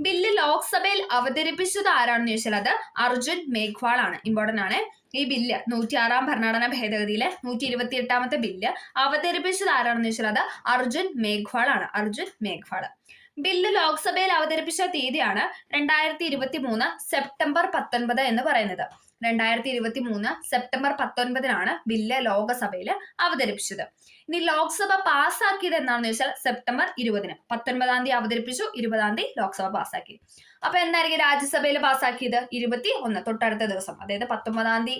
A: ബില്ല് ലോക്സഭയിൽ അവതരിപ്പിച്ചത് ആരാണെന്ന് ചോദിച്ചാൽ അത് അർജുൻ മേഘ്വാൾ ആണ്. ഇമ്പോർട്ടൻ്റ് ആണ്. ഈ ബില്ല് 106 ഭരണഘടനാ ഭേദഗതിയിലെ 128ാമത്തെ ബില്ല് അവതരിപ്പിച്ചത് ആരാണെന്ന് ചോദിച്ചാൽ അത് അർജുൻ മേഘ്വാൾ ആണ്. അർജുൻ മേഘ്വാൾ. ബില്ല് ലോക്സഭയിൽ അവതരിപ്പിച്ച തീയതിയാണ് 2023 സെപ്റ്റംബർ 19 എന്ന് പറയുന്നത്. 2023 സെപ്റ്റംബർ 19 ബില്ല് ലോകസഭയിൽ അവതരിപ്പിച്ചത്. ഇനി ലോക്സഭ പാസ്സാക്കിയത് എന്നാണെന്ന് ചോദിച്ചാൽ സെപ്റ്റംബർ 20. 19-ാം തീയതി അവതരിപ്പിച്ചു, 20-ാം തീയതി ലോക്സഭ പാസ്സാക്കി. അപ്പൊ എന്തായിരിക്കും രാജ്യസഭയിൽ പാസ്സാക്കിയത്? 21, തൊട്ടടുത്ത ദിവസം. അതായത് 19-ാം തീയതി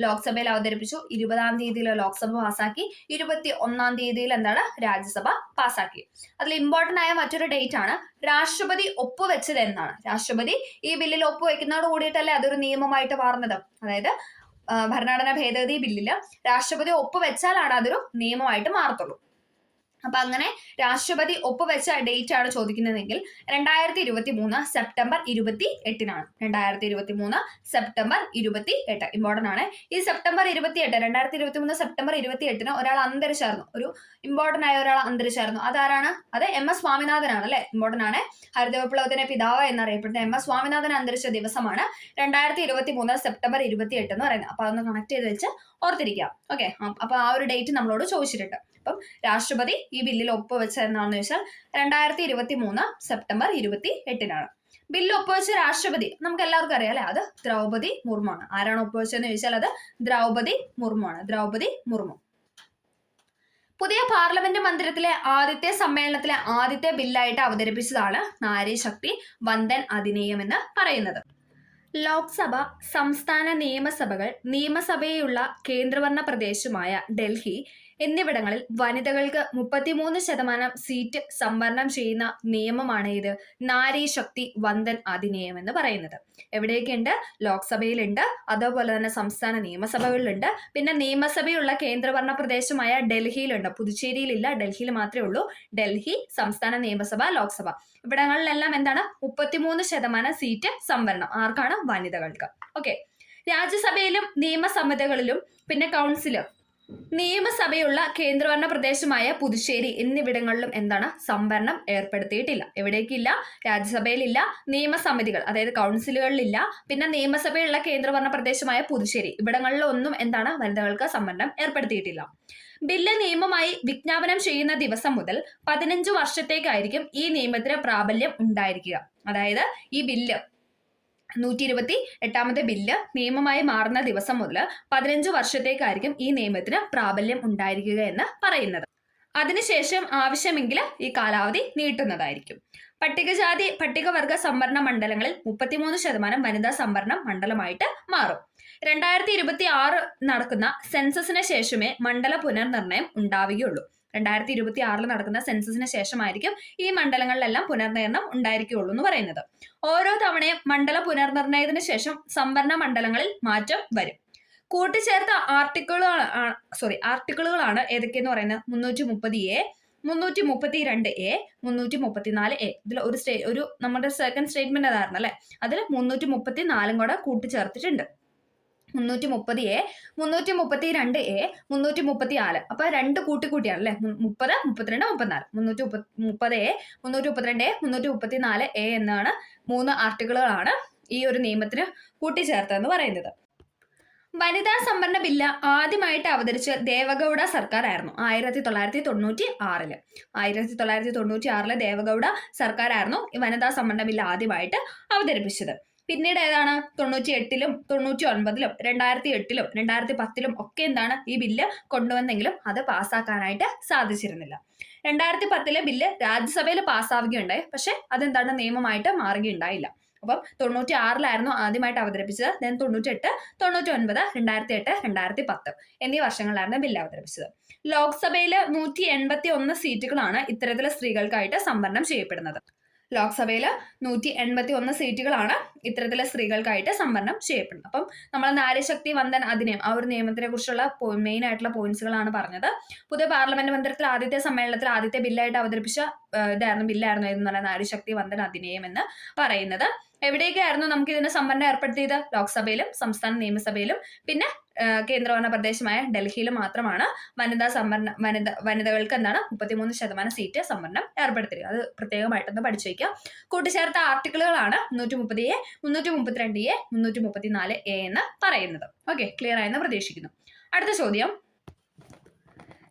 A: ലോക്സഭയിൽ അവതരിപ്പിച്ചു, 20-ാം തീയതിയിൽ ലോക്സഭ പാസ്സാക്കി, 21-ാം തീയതിയിൽ എന്താണ് രാജ്യസഭ പാസ്സാക്കി. അതിൽ ഇമ്പോർട്ടന്റ് ആയ മറ്റൊരു ഡേറ്റ് ആണ് രാഷ്ട്രപതി ഒപ്പുവെച്ചത് എന്നാണ്. രാഷ്ട്രപതി ഈ ബില്ലിൽ ഒപ്പുവെക്കുന്നതോട് കൂടിയിട്ടല്ലേ അതൊരു നിയമമായിട്ട് മാറുന്നത്. അതായത് ഭരണഘടനാ ഭേദഗതി ബില്ലില് രാഷ്ട്രപതി ഒപ്പുവെച്ചാലാണ് അതൊരു നിയമമായിട്ട് മാറത്തുള്ളൂ. അപ്പൊ അങ്ങനെ രാഷ്ട്രപതി ഒപ്പുവെച്ച ഡേറ്റ് ആണ് ചോദിക്കുന്നതെങ്കിൽ 2023 സെപ്റ്റംബർ 28 2023 സെപ്റ്റംബർ 28 ഇമ്പോർട്ടന്റ് ആണ്. ഈ സെപ്റ്റംബർ 28 2023 സെപ്റ്റംബർ 28 ഒരാൾ അന്തരിച്ചായിരുന്നു. ഒരു ഇമ്പോർട്ടന്റ് ആയ ഒരാൾ അന്തരിച്ചായിരുന്നു. അതാരാണ്? അത് MS സ്വാമിനാഥൻ ആണ് അല്ലെ. ഇമ്പോർട്ടന്റ് ആണ്. ഹരിത വിപ്ലവത്തിന്റെ പിതാവ് എന്നറിയപ്പെടുന്ന MS സ്വാമിനാഥൻ അന്തരിച്ച ദിവസമാണ് 2023 സെപ്റ്റംബർ 28 എന്ന് പറയുന്നത്. അപ്പൊ അതൊന്ന് കണക്ട് ചെയ്ത് വെച്ച് ഓർത്തിരിക്കാം. ഓക്കെ, അപ്പൊ ആ ഒരു ഡേറ്റ് നമ്മളോട് ചോദിച്ചിട്ടുണ്ട്. അപ്പം രാഷ്ട്രപതി ഈ ബില്ലിൽ ഒപ്പുവെച്ചത് എന്നാണെന്ന് വെച്ചാൽ 2023 സെപ്റ്റംബർ 28 ബില്ല് ഒപ്പുവെച്ച രാഷ്ട്രപതി നമുക്ക് എല്ലാവർക്കും അറിയാം അല്ലെ. അത് ദ്രൗപദി മുർമു ആണ്. ആരാണ് ഒപ്പുവെച്ചതെന്ന് ചോദിച്ചാൽ അത് ദ്രൗപദി മുർമു ആണ്. ദ്രൗപദി മുർമു. പുതിയ പാർലമെന്റ് മന്ദിരത്തിലെ ആദ്യത്തെ സമ്മേളനത്തിലെ ആദ്യത്തെ ബില്ലായിട്ട് അവതരിപ്പിച്ചതാണ് നാരീശക്തി വന്ദൻ അധിനിയം എന്ന് പറയുന്നത്. ലോക്സഭ, സംസ്ഥാന നിയമസഭകൾ, നിയമസഭയുള്ള കേന്ദ്രഭരണ പ്രദേശമായ ഡൽഹി എന്നിവിടങ്ങളിൽ വനിതകൾക്ക് 33% സീറ്റ് സംവരണം ചെയ്യുന്ന നിയമമാണ് ഇത് നാരി ശക്തി വന്ദൻ അധിനിയമം എന്ന് പറയുന്നത്. എവിടെയൊക്കെയുണ്ട്? ലോക്സഭയിലുണ്ട്, അതേപോലെ തന്നെ സംസ്ഥാന നിയമസഭകളിലുണ്ട്, പിന്നെ നിയമസഭയുള്ള കേന്ദ്രഭരണ പ്രദേശമായ ഡൽഹിയിലുണ്ട്. പുതുച്ചേരിയിലില്ല, ഡൽഹിയിൽ മാത്രമേ ഉള്ളൂ. ഡൽഹി, സംസ്ഥാന നിയമസഭ, ലോക്സഭ ഇവിടങ്ങളിലെല്ലാം എന്താണ് 33% സീറ്റ് സംവരണം ആർക്കാണ്? വനിതകൾക്ക്. ഓക്കെ. രാജ്യസഭയിലും നിയമസമിതികളിലും പിന്നെ കൗൺസിലും നിയമസഭയുള്ള കേന്ദ്രഭരണ പ്രദേശമായ പുതുച്ചേരി എന്നിവിടങ്ങളിലും എന്താണ് സംവരണം ഏർപ്പെടുത്തിയിട്ടില്ല. എവിടേക്കില്ല? രാജ്യസഭയിലില്ല, നിയമസമിതികൾ അതായത് കൗൺസിലുകളിലില്ല, പിന്നെ നിയമസഭയുള്ള കേന്ദ്രഭരണ പ്രദേശമായ പുതുച്ചേരി ഇവിടങ്ങളിലൊന്നും എന്താണ് വനിതകൾക്ക് സംവരണം ഏർപ്പെടുത്തിയിട്ടില്ല. ബില്ല് നിയമമായി വിജ്ഞാപനം ചെയ്യുന്ന ദിവസം മുതൽ 15 വർഷത്തേക്കായിരിക്കും ഈ നിയമത്തിന് പ്രാബല്യം ഉണ്ടായിരിക്കുക. അതായത് ഈ ബില്ല് 128ാമത്തെ ബില്ല് നിയമമായി മാറുന്ന ദിവസം മുതൽ 15 വർഷത്തേക്കായിരിക്കും ഈ നിയമത്തിന് പ്രാബല്യം ഉണ്ടായിരിക്കുക എന്ന് പറയുന്നത്. അതിനുശേഷം ആവശ്യമെങ്കിൽ ഈ കാലാവധി നീട്ടുന്നതായിരിക്കും. പട്ടികജാതി പട്ടികവർഗ സംവരണ മണ്ഡലങ്ങളിൽ 33% വനിതാ സംവരണ മണ്ഡലമായിട്ട് മാറും. 2026 നടക്കുന്ന സെൻസസിന് ശേഷമേ മണ്ഡല പുനർനിർണയം ഉണ്ടാവുകയുള്ളൂ. 2026 നടക്കുന്ന സെൻസസിന് ശേഷമായിരിക്കും ഈ മണ്ഡലങ്ങളിലെല്ലാം പുനർനിർണയം ഉണ്ടായിരിക്കുകയുള്ളൂ എന്ന് പറയുന്നത്. ഓരോ തവണയും മണ്ഡല പുനർനിർണയത്തിന് ശേഷം സംവരണ മണ്ഡലങ്ങളിൽ മാറ്റം വരും. കൂട്ടിച്ചേർത്ത ആർട്ടിക്കിളുകളാണ് ഏതൊക്കെയെന്ന് പറയുന്നത് 330A, 332A, 334A. ഇതിൽ ഒരു നമ്മുടെ സെക്കൻഡ് സ്റ്റേറ്റ്മെന്റ് അതായിരുന്നു അല്ലെ, അതിൽ 334 കൂടെ കൂട്ടിച്ചേർത്തിട്ടുണ്ട്. 330A, 332A, 334. അപ്പൊ രണ്ട് കൂട്ടിയാണ് അല്ലെ, 30, 32, 34. 330A, 332A, 334A എന്നാണ് 3 ആർട്ടിക്കിളുകളാണ് ഈ ഒരു നിയമത്തിന് കൂട്ടിച്ചേർത്തതെന്ന് പറയുന്നത്. വനിതാ സംവരണ ബില്ല് ആദ്യമായിട്ട് അവതരിച്ച ദേവഗൌഡ സർക്കാർ ആയിരുന്നു 1996. 1996 ദേവഗൌഡ സർക്കാരായിരുന്നു ഈ വനിതാ സംവരണ ബില്ല് ആദ്യമായിട്ട് അവതരിപ്പിച്ചത്. പിന്നീട് ഏതാണ് 98-ലും 99-ലും 2008-ലും 2010-ലും ഒക്കെ എന്താണ് ഈ ബില്ല് കൊണ്ടുവന്നെങ്കിലും അത് പാസ്സാക്കാനായിട്ട് സാധിച്ചിരുന്നില്ല. 2010 ബില്ല് രാജ്യസഭയിൽ പാസ്സാവുകയുണ്ടായി, പക്ഷെ അതെന്താണ് നിയമമായിട്ട് മാറുകയുണ്ടായില്ല. അപ്പം 96 ആദ്യമായിട്ട് അവതരിപ്പിച്ചത്. ദെൻ 98, 99, 2008, 2010 എന്നീ വർഷങ്ങളിലായിരുന്നു ബില്ല് അവതരിപ്പിച്ചത്. ലോക്സഭയിൽ 181 സീറ്റുകളാണ് ഇത്തരത്തിലെ സ്ത്രീകൾക്കായിട്ട് സംവരണം ചെയ്യപ്പെടുന്നത്. ലോക്സഭയിൽ 181 സീറ്റുകളാണ് ഇത്തരത്തിലെ സ്ത്രീകൾക്കായിട്ട് സംവരണം ചെയ്യപ്പെടുന്നത്. അപ്പം നമ്മൾ നാരീശക്തി വന്ദൻ അധിനിയമം ആ ഒരു നിയമത്തിനെ കുറിച്ചുള്ള മെയിൻ ആയിട്ടുള്ള പോയിന്റ്സുകളാണ് പറഞ്ഞത്. പുതിയ പാർലമെന്റ് മന്ദിരത്തിൽ ആദ്യത്തെ സമ്മേളനത്തിൽ ആദ്യത്തെ ബില്ലായിട്ട് അവതരിപ്പിച്ച ബില്ലായിരുന്നു എന്ന് പറഞ്ഞാൽ നാരീശക്തി വന്ദൻ അധിനിയമം എന്ന് പറയുന്നത്. എവിടെയൊക്കെയായിരുന്നു നമുക്ക് ഇതിന് സംവരണം ഏർപ്പെടുത്തിയത്? ലോക്സഭയിലും സംസ്ഥാന നിയമസഭയിലും പിന്നെ കേന്ദ്രഭരണ പ്രദേശമായ ഡൽഹിയിലും മാത്രമാണ് വനിതകൾക്ക് എന്താണ് 33% സീറ്റ് സംവരണം ഏർപ്പെടുത്തിയത്. അത് പ്രത്യേകമായിട്ടൊന്ന് പഠിച്ചു വയ്ക്കുക. കൂട്ടിച്ചേർത്ത ആർട്ടിക്കിളുകളാണ് 330A, 332A, 334A എന്ന് പറയുന്നത്. ഓക്കെ, ക്ലിയർ ആയെന്ന് പ്രതീക്ഷിക്കുന്നു. അടുത്ത ചോദ്യം,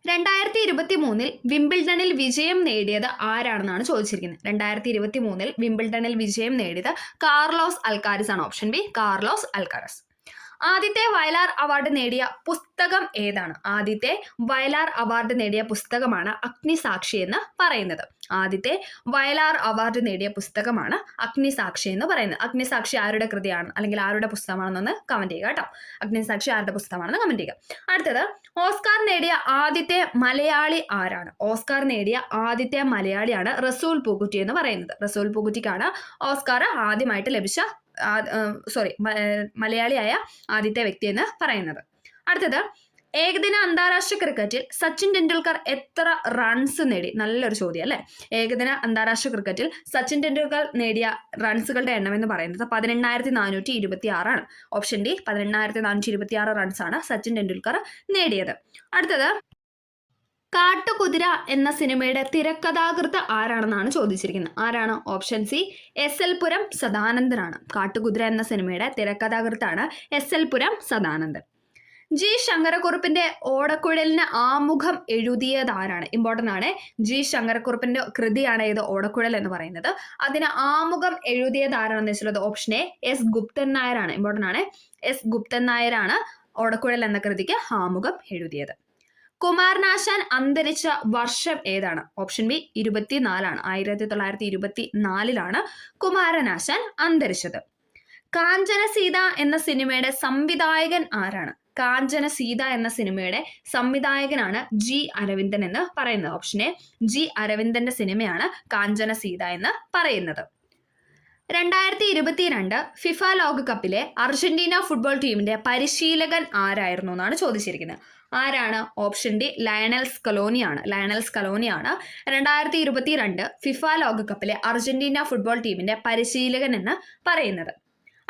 A: 2023 വിംബിൾഡണിൽ വിജയം നേടിയത് ആരാണെന്നാണ് ചോദിച്ചിരിക്കുന്നത്. 2023 വിംബിൾഡണിൽ വിജയം നേടിയത് കാർലോസ് അൽക്കാരസ് ആണ്. Option B, Carlos Alcaraz. ആദ്യത്തെ വയലാർ അവാർഡ് നേടിയ പുസ്തകം ഏതാണ്? ആദ്യത്തെ വയലാർ അവാർഡ് നേടിയ പുസ്തകമാണ് അഗ്നിസാക്ഷി എന്ന് പറയുന്നത്. ആദ്യത്തെ വയലാർ അവാർഡ് നേടിയ പുസ്തകമാണ് അഗ്നിസാക്ഷി എന്ന് പറയുന്നത്. അഗ്നിസാക്ഷി ആരുടെ കൃതിയാണ് അല്ലെങ്കിൽ ആരുടെ പുസ്തകമാണെന്നൊന്ന് കമന്റ് ചെയ്യുക കേട്ടോ. അഗ്നിസാക്ഷി ആരുടെ പുസ്തകമാണെന്ന് കമന്റ് ചെയ്യുക. അടുത്തത്, ഓസ്കാർ നേടിയ ആദ്യത്തെ മലയാളി ആരാണ്? ഓസ്കാർ നേടിയ ആദ്യത്തെ മലയാളിയാണ് റസൂൽ പൂക്കുറ്റി എന്ന് പറയുന്നത്. റസൂൽ പൂക്കുറ്റിക്കാണ് ഓസ്കാർ ആദ്യമായിട്ട് ലഭിച്ച മലയാളിയായ ആദ്യത്തെ വ്യക്തി എന്ന് പറയുന്നത്. അടുത്തത്, ഏകദിന അന്താരാഷ്ട്ര ക്രിക്കറ്റിൽ സച്ചിൻ ടെണ്ടുൽക്കർ എത്ര റൺസ് നേടി? നല്ലൊരു ചോദ്യം അല്ലെ. ഏകദിന അന്താരാഷ്ട്ര ക്രിക്കറ്റിൽ സച്ചിൻ ടെണ്ടുൽക്കർ നേടിയ റൺസുകളുടെ എണ്ണം എന്ന് പറയുന്നത് 18,426 ആണ്. ഓപ്ഷൻ ഡി, 18,426 റൺസാണ് സച്ചിൻ ടെണ്ടുൽക്കർ നേടിയത്. അടുത്തത്, കാട്ടുകുതിര എന്ന സിനിമയുടെ തിരക്കഥാകൃത്ത് ആരാണെന്നാണ് ചോദിച്ചിരിക്കുന്നത്. ആരാണ്? ഓപ്ഷൻ സി, SL പുരം സദാനന്ദനാണ്. കാട്ടുകുതിര എന്ന സിനിമയുടെ തിരക്കഥാകൃത്താണ് SL പുരം സദാനന്ദൻ. G. ശങ്കരക്കുറുപ്പിന്റെ ഓടക്കുഴലിന് ആമുഖം എഴുതിയത് ആരാണ്? ഇമ്പോർട്ടൻ്റ് ആണ്. G. ശങ്കരക്കുറുപ്പിന്റെ കൃതിയാണ് ഇത് ഓടക്കുഴൽ എന്ന് പറയുന്നത്. അതിന് ആമുഖം എഴുതിയത് ആരാണെന്ന് വെച്ചുള്ളത് ഓപ്ഷൻ എ, S. ഗുപ്തൻ നായരാണ്. ഇമ്പോർട്ടൻ്റ് ആണ്. S. ഗുപ്തൻ നായരാണ് ഓടക്കുഴൽ എന്ന കൃതിക്ക് ആമുഖം എഴുതിയത്. കുമാരനാശാൻ അന്തരിച്ച വർഷം ഏതാണ്? ഓപ്ഷൻ ബി, 24 1924 കുമാരനാശാൻ അന്തരിച്ചത്. കാഞ്ചന സീത എന്ന സിനിമയുടെ സംവിധായകൻ ആരാണ്? കാഞ്ചന സീത എന്ന സിനിമയുടെ സംവിധായകനാണ് ജി അരവിന്ദൻ എന്ന് പറയുന്നത്. ഓപ്ഷൻ എ, ജി അരവിന്ദന്റെ സിനിമയാണ് കാഞ്ചന സീത എന്ന് പറയുന്നത്. 2022 ഫിഫ ലോകകപ്പിലെ അർജന്റീന ഫുട്ബോൾ ടീമിന്റെ പരിശീലകൻ ആരായിരുന്നു എന്നാണ് ചോദിച്ചിരിക്കുന്നത്. ആരാണ്? ഓപ്ഷൻ ഡി, ലയണൽ സ്കലോണിയാണ്. ലയണൽ സ്കലോണിയാണ് 2022 ഫിഫ ലോകകപ്പിലെ അർജന്റീന ഫുട്ബോൾ ടീമിന്റെ പരിശീലകൻ എന്ന് പറയുന്നത്.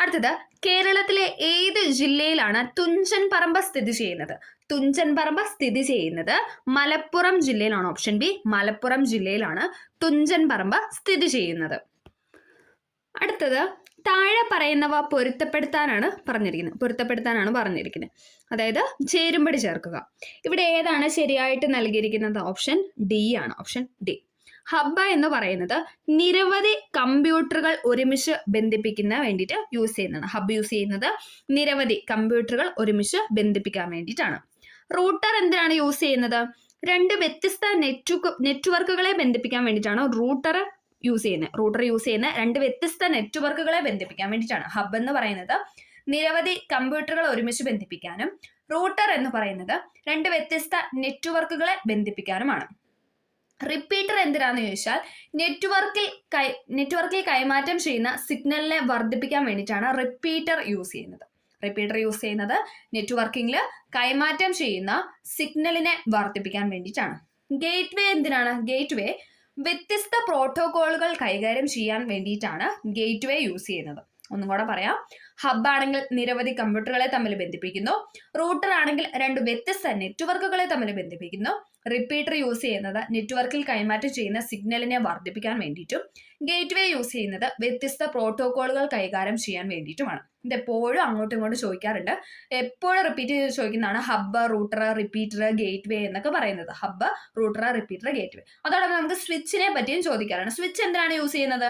A: അടുത്തത്, കേരളത്തിലെ ഏത് ജില്ലയിലാണ് തുഞ്ചൻ പറമ്പ് സ്ഥിതി ചെയ്യുന്നത്? തുഞ്ചൻ പറമ്പ് സ്ഥിതി ചെയ്യുന്നത് മലപ്പുറം ജില്ലയിലാണ്. ഓപ്ഷൻ ബി, മലപ്പുറം ജില്ലയിലാണ് തുഞ്ചൻ പറമ്പ് സ്ഥിതി ചെയ്യുന്നത്. അടുത്തത്, താഴെ പറയുന്നവ പൊരുത്തപ്പെടുത്താനാണ് പറഞ്ഞിരിക്കുന്നത്. അതായത് ചേരുംപടി ചേർക്കുക. ഇവിടെ ഏതാണ് ശരിയായിട്ട് നൽകിയിരിക്കുന്നത്? ഓപ്ഷൻ ഡി ആണ്. Option D. ഹബ്ബ് എന്ന് പറയുന്നത് നിരവധി കമ്പ്യൂട്ടറുകൾ ഒരുമിച്ച് ബന്ധിപ്പിക്കുന്ന വേണ്ടിയിട്ട് യൂസ് ചെയ്യുന്നതാണ്. ഹബ്ബ് യൂസ് ചെയ്യുന്നത് നിരവധി കമ്പ്യൂട്ടറുകൾ ഒരുമിച്ച് ബന്ധിപ്പിക്കാൻ വേണ്ടിയിട്ടാണ്. റൂട്ടർ എന്തിനാണ് യൂസ് ചെയ്യുന്നത്? രണ്ട് വ്യത്യസ്ത നെറ്റ്വർക്കുകളെ ബന്ധിപ്പിക്കാൻ വേണ്ടിയിട്ടാണ് റൂട്ടർ യൂസ് ചെയ്യുന്നത്. രണ്ട് വ്യത്യസ്ത നെറ്റ്വർക്കുകളെ ബന്ധിപ്പിക്കാൻ വേണ്ടിയിട്ടാണ്. ഹബ്ബ് എന്ന് പറയുന്നത് നിരവധി കമ്പ്യൂട്ടറുകൾ ഒരുമിച്ച് ബന്ധിപ്പിക്കാനും റൂട്ടർ എന്ന് പറയുന്നത് രണ്ട് വ്യത്യസ്ത നെറ്റ്വർക്കുകളെ ബന്ധിപ്പിക്കാനുമാണ്. റിപ്പീറ്റർ എന്തിനാന്ന് ചോദിച്ചാൽ നെറ്റ്വർക്കിൽ കൈമാറ്റം ചെയ്യുന്ന സിഗ്നലിനെ വർദ്ധിപ്പിക്കാൻ വേണ്ടിയിട്ടാണ് റിപ്പീറ്റർ യൂസ് ചെയ്യുന്നത്. നെറ്റ്വർക്കിംഗിൽ കൈമാറ്റം ചെയ്യുന്ന സിഗ്നലിനെ വർദ്ധിപ്പിക്കാൻ വേണ്ടിയിട്ടാണ്. ഗേറ്റ്വേ എന്തിനാണ്? ഗേറ്റ്വേ വ്യത്യസ്ത പ്രോട്ടോകോളുകൾ കൈകാര്യം ചെയ്യാൻ വേണ്ടിയിട്ടാണ് ഗേറ്റ്വേ യൂസ് ചെയ്യുന്നത്. ഒന്നും കൂടെ പറയാം. ഹബ്ബ് ആണെങ്കിൽ നിരവധി കമ്പ്യൂട്ടറുകളെ തമ്മിൽ ബന്ധിപ്പിക്കുന്നു. റൂട്ടർ ആണെങ്കിൽ രണ്ട് വ്യത്യസ്ത നെറ്റ്വർക്കുകളെ തമ്മിൽ ബന്ധിപ്പിക്കുന്നു. റിപ്പീറ്റർ യൂസ് ചെയ്യുന്നത് നെറ്റ്വർക്കിൽ കൈമാറ്റം ചെയ്യുന്ന സിഗ്നലിനെ വർദ്ധിപ്പിക്കാൻ വേണ്ടിയിട്ടും ഗേറ്റ്വേ യൂസ് ചെയ്യുന്നത് വ്യത്യസ്ത പ്രോട്ടോകോളുകൾ കൈകാര്യം ചെയ്യാൻ വേണ്ടിയിട്ടുമാണ്. ഇത് എപ്പോഴും അങ്ങോട്ടും ഇങ്ങോട്ടും ചോദിക്കാറുണ്ട്. എപ്പോഴും റിപ്പീറ്റ് ചെയ്ത് ചോദിക്കുന്നതാണ് ഹബ്ബ്, റൂട്ടർ, റിപ്പീറ്റർ, ഗേറ്റ്വേ എന്നൊക്കെ പറയുന്നത്. Hub, router, repeater, gateway. അതോടൊപ്പം നമുക്ക് സ്വിച്ചിനെ പറ്റിയും ചോദിക്കാറുണ്ട്. സ്വിച്ച് എന്തിനാണ് യൂസ് ചെയ്യുന്നത്?